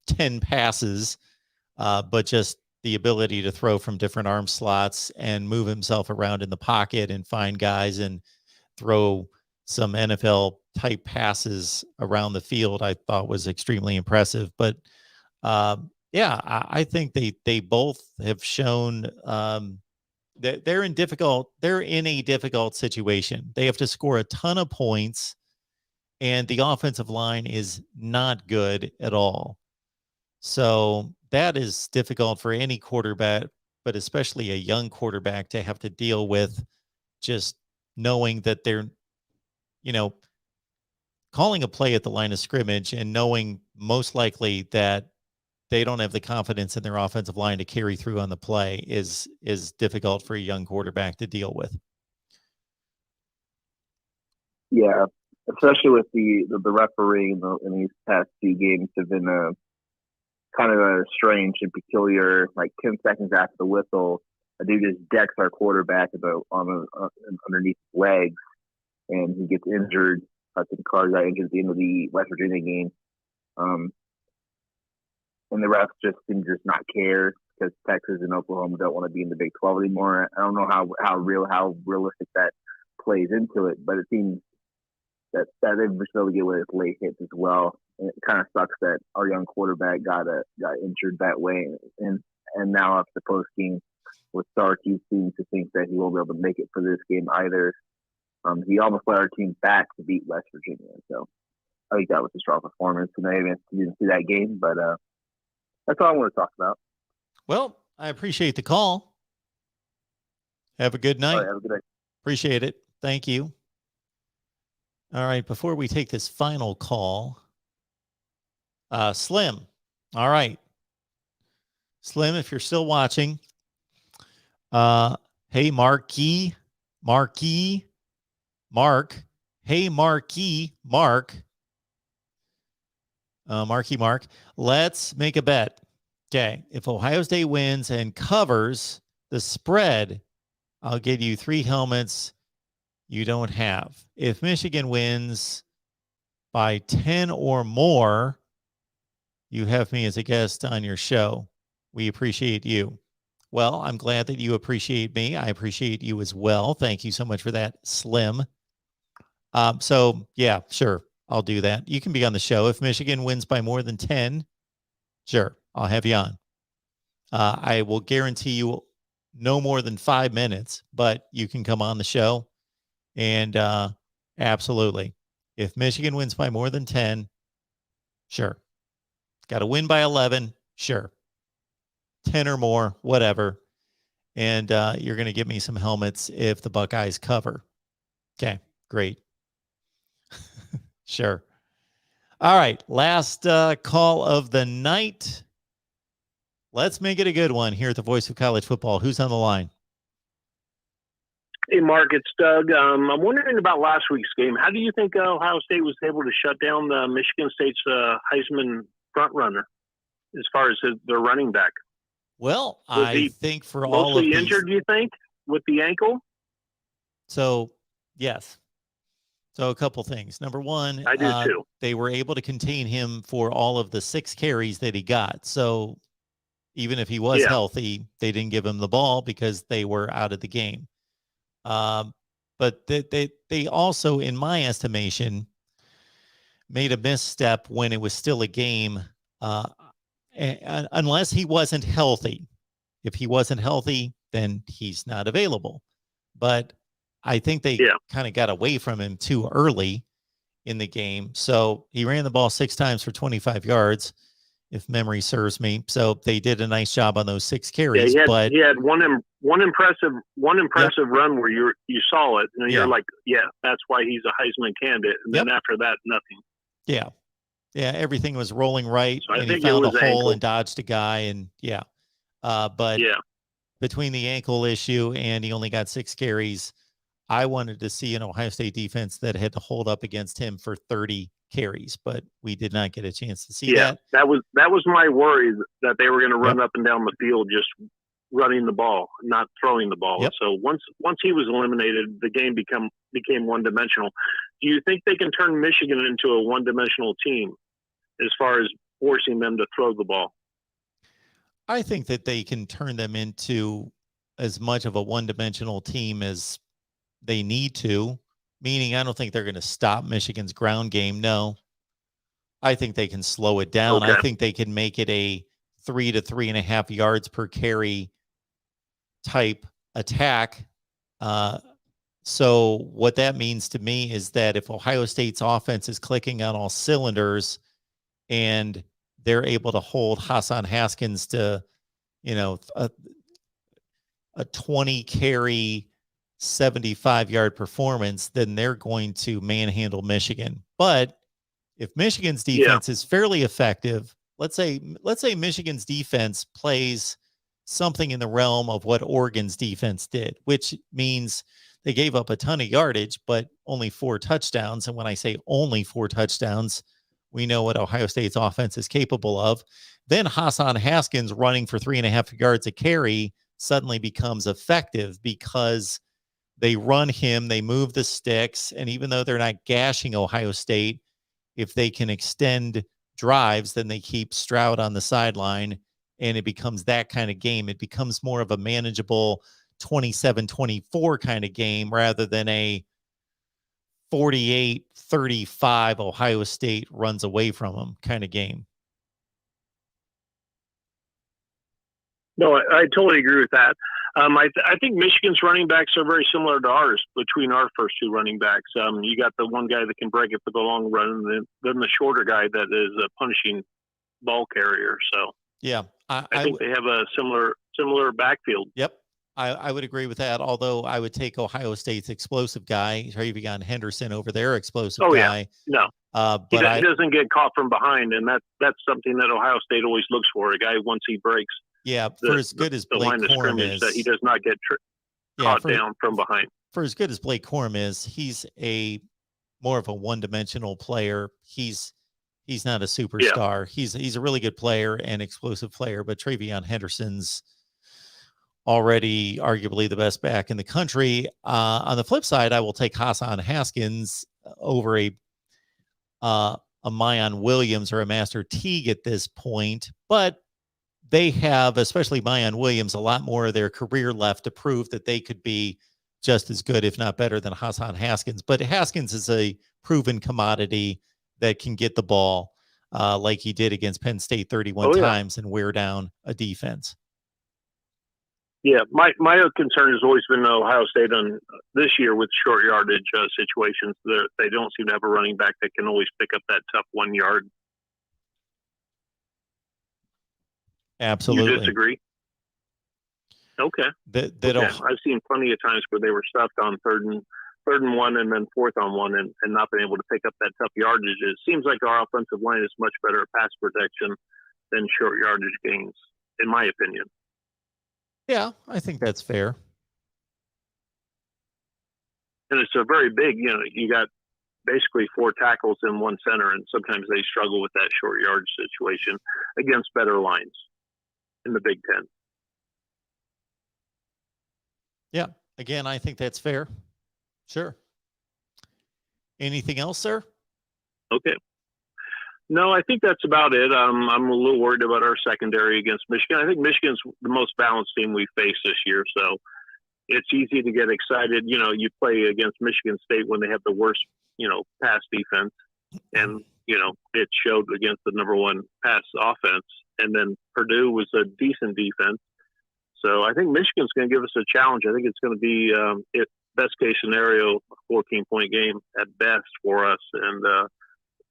10 passes, but just the ability to throw from different arm slots and move himself around in the pocket and find guys and throw some NFL type passes around the field, I thought was extremely impressive. But I think they both have shown that they're in a difficult situation. They have to score a ton of points, and the offensive line is not good at all. So that is difficult for any quarterback, but especially a young quarterback, to have to deal with, just knowing that they're, calling a play at the line of scrimmage and knowing most likely that they don't have the confidence in their offensive line to carry through on the play is difficult for a young quarterback to deal with. Yeah, especially with the refereeing in these past few games have been kind of a strange and peculiar. Like 10 seconds after the whistle, a dude just decks our quarterback underneath his legs, and he gets injured. Hudson Card got injured at the end of the West Virginia game. And the refs just seem to not care, because Texas and Oklahoma don't want to be in the Big 12 anymore. I don't know how realistic that plays into it, but it seems that they've been able to get away with late hits as well. And it kind of sucks that our young quarterback got injured that way. And now after the post game with Stark, he seems to think that he won't be able to make it for this game either. He almost led our team back to beat West Virginia. So think that was a strong performance, and I didn't see that game, but that's all I want to talk about. Well, I appreciate the call. Have a good night. All right, have a good night. Appreciate it. Thank you. All right, before we take this final call, Slim. All right. Slim, if you're still watching, hey, Mark. Hey, Mark. Let's make a bet. Okay. If Ohio State wins and covers the spread, I'll give you 3 helmets you don't have. If Michigan wins by 10 or more, you have me as a guest on your show. We appreciate you. Well, I'm glad that you appreciate me. I appreciate you as well. Thank you so much for that, Slim. So, yeah, sure. I'll do that. You can be on the show. If Michigan wins by more than 10, sure, I'll have you on. I will guarantee you no more than 5 minutes, but you can come on the show. And absolutely. If Michigan wins by more than 10, sure. Got to win by 11, sure. 10 or more, whatever. And you're going to give me some helmets if the Buckeyes cover. Okay, great. Sure. All right, last call of the night. Let's make it a good one here at the Voice of College Football. Who's on the line? Hey, Mark, it's Doug. I'm wondering about last week's game. How do you think Ohio State was able to shut down Michigan State's Heisman front runner as far as their running back? Well, Was I he think for all of mostly these, injured, do you think, with the ankle? So, yes. So a couple things. Number one, I do too. They were able to contain him for all of the 6 carries that he got. So even if he was healthy, they didn't give him the ball because they were out of the game. But they also, in my estimation, made a misstep when it was still a game, unless he wasn't healthy. If he wasn't healthy, then he's not available. But I think they kind of got away from him too early in the game. So he ran the ball 6 times for 25 yards, if memory serves me. So they did a nice job on those 6 carries. Yeah, but he had one impressive run where you saw it, and you're like, yeah, that's why he's a Heisman candidate. And then after that, nothing. Yeah. Yeah, everything was rolling right, So I and he think it found a was hole ankle. and dodged a guy, and but between the ankle issue and he only got 6 carries, I wanted to see an Ohio State defense that had to hold up against him for 30 carries, but we did not get a chance to see that. That was my worry, that they were going to run up and down the field just running the ball, not throwing the ball. So once he was eliminated, the game became one-dimensional. Do you think they can turn Michigan into a one-dimensional team as far as forcing them to throw the ball? I think that they can turn them into as much of a one-dimensional team as they need to, meaning I don't think they're going to stop Michigan's ground game. No, I think they can slow it down. I think they can make it a 3 to 3.5 yards per carry type attack. So what that means to me is that if Ohio State's offense is clicking on all cylinders and they're able to hold Hassan Haskins to, a 20 carry, 75-yard performance, then they're going to manhandle Michigan. But if Michigan's defense is fairly effective, let's say Michigan's defense plays something in the realm of what Oregon's defense did, which means they gave up a ton of yardage, but only 4 touchdowns. And when I say only 4 touchdowns, we know what Ohio State's offense is capable of. Then Hassan Haskins running for 3.5 yards a carry suddenly becomes effective because they run him, they move the sticks, and even though they're not gashing Ohio State, if they can extend drives, then they keep Stroud on the sideline, and it becomes that kind of game. It becomes more of a manageable 27-24 kind of game rather than a 48-35 Ohio State runs away from them kind of game. No, I totally agree with that. I think Michigan's running backs are very similar to ours between our first two running backs. You got the one guy that can break it for the long run, and then the shorter guy that is a punishing ball carrier. So Yeah, I think they have a similar backfield. Yep. I would agree with that, although I would take Ohio State's explosive guy, Travion Henderson, over their explosive guy. No. But He doesn't get caught from behind, and that's something that Ohio State always looks for. A guy, once he breaks for as good as the Blake line of Corum scrimmage, is, that he does not get caught down from behind. For as good as Blake Corum is, he's more of a one-dimensional player. He's not a superstar. He's a really good player and explosive player, but Travion Henderson's already arguably the best back in the country. On the flip side, I will take Hassan Haskins over a Mayan Williams or a Master Teague at this point, but they have, especially Mayan Williams, a lot more of their career left to prove that they could be just as good, if not better, than Hassan Haskins. But Haskins is a proven commodity that can get the ball like he did against Penn State 31 times and wear down a defense. Yeah, my concern has always been Ohio State on this year with short yardage situations. They don't seem to have a running back that can always pick up that tough 1 yard. Absolutely. You disagree? Okay. I've seen plenty of times where they were stuffed on third and 1 and then 4th and 1 and not been able to pick up that tough yardage. It seems like our offensive line is much better at pass protection than short yardage gains, in my opinion. Yeah, I think that's fair. And it's a very big, you got basically 4 tackles and 1 center, and sometimes they struggle with that short yardage situation against better lines in the Big Ten. Yeah, again, I think that's fair. Sure. Anything else, sir? Okay. No, I think that's about it. I'm a little worried about our secondary against Michigan. I think Michigan's the most balanced team we faced this year, so it's easy to get excited. You play against Michigan State when they have the worst, pass defense, and it showed against the number 1 pass offense. And then Purdue was a decent defense, so I think Michigan's going to give us a challenge. I think it's going to be, best case scenario, a 14-point game at best for us, and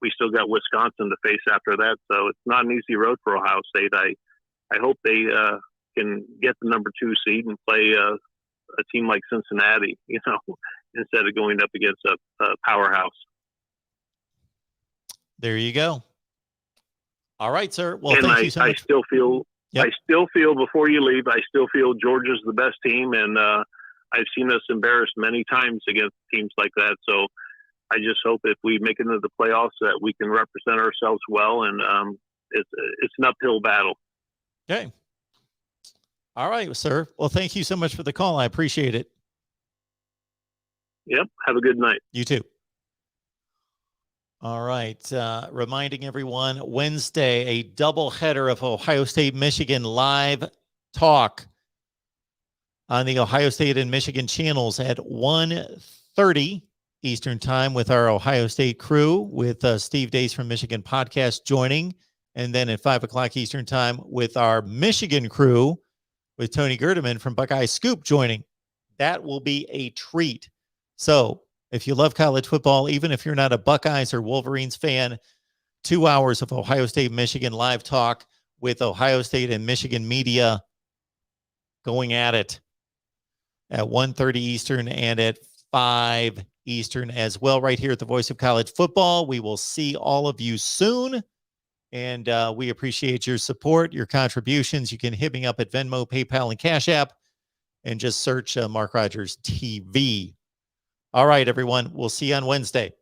we still got Wisconsin to face after that, so it's not an easy road for Ohio State. I hope they can get the number 2 seed and play a team like Cincinnati, instead of going up against a powerhouse. There you go. All right, sir. Well, and thank you so much. I still feel before you leave, I still feel Georgia's the best team, and I've seen us embarrassed many times against teams like that. So I just hope if we make it into the playoffs that we can represent ourselves well, and it's an uphill battle. Okay. All right, sir. Well, thank you so much for the call. I appreciate it. Yep. Have a good night. You too. All right. Reminding everyone, Wednesday, a doubleheader of Ohio State, Michigan live talk on the Ohio State and Michigan channels at 1:30 Eastern time with our Ohio State crew, with Steve Dace from Michigan Podcast joining. And then at 5 o'clock Eastern time with our Michigan crew, with Tony Gerdeman from Buckeye Scoop joining. That will be a treat. So if you love college football, even if you're not a Buckeyes or Wolverines fan, 2 hours of Ohio State, Michigan live talk with Ohio State and Michigan media going at it at 1:30 Eastern and at 5 Eastern as well, right here at the Voice of College Football. We will see all of you soon, and we appreciate your support, your contributions. You can hit me up at Venmo, PayPal, and Cash App, and just search Mark Rogers TV. All right, everyone. We'll see you on Wednesday.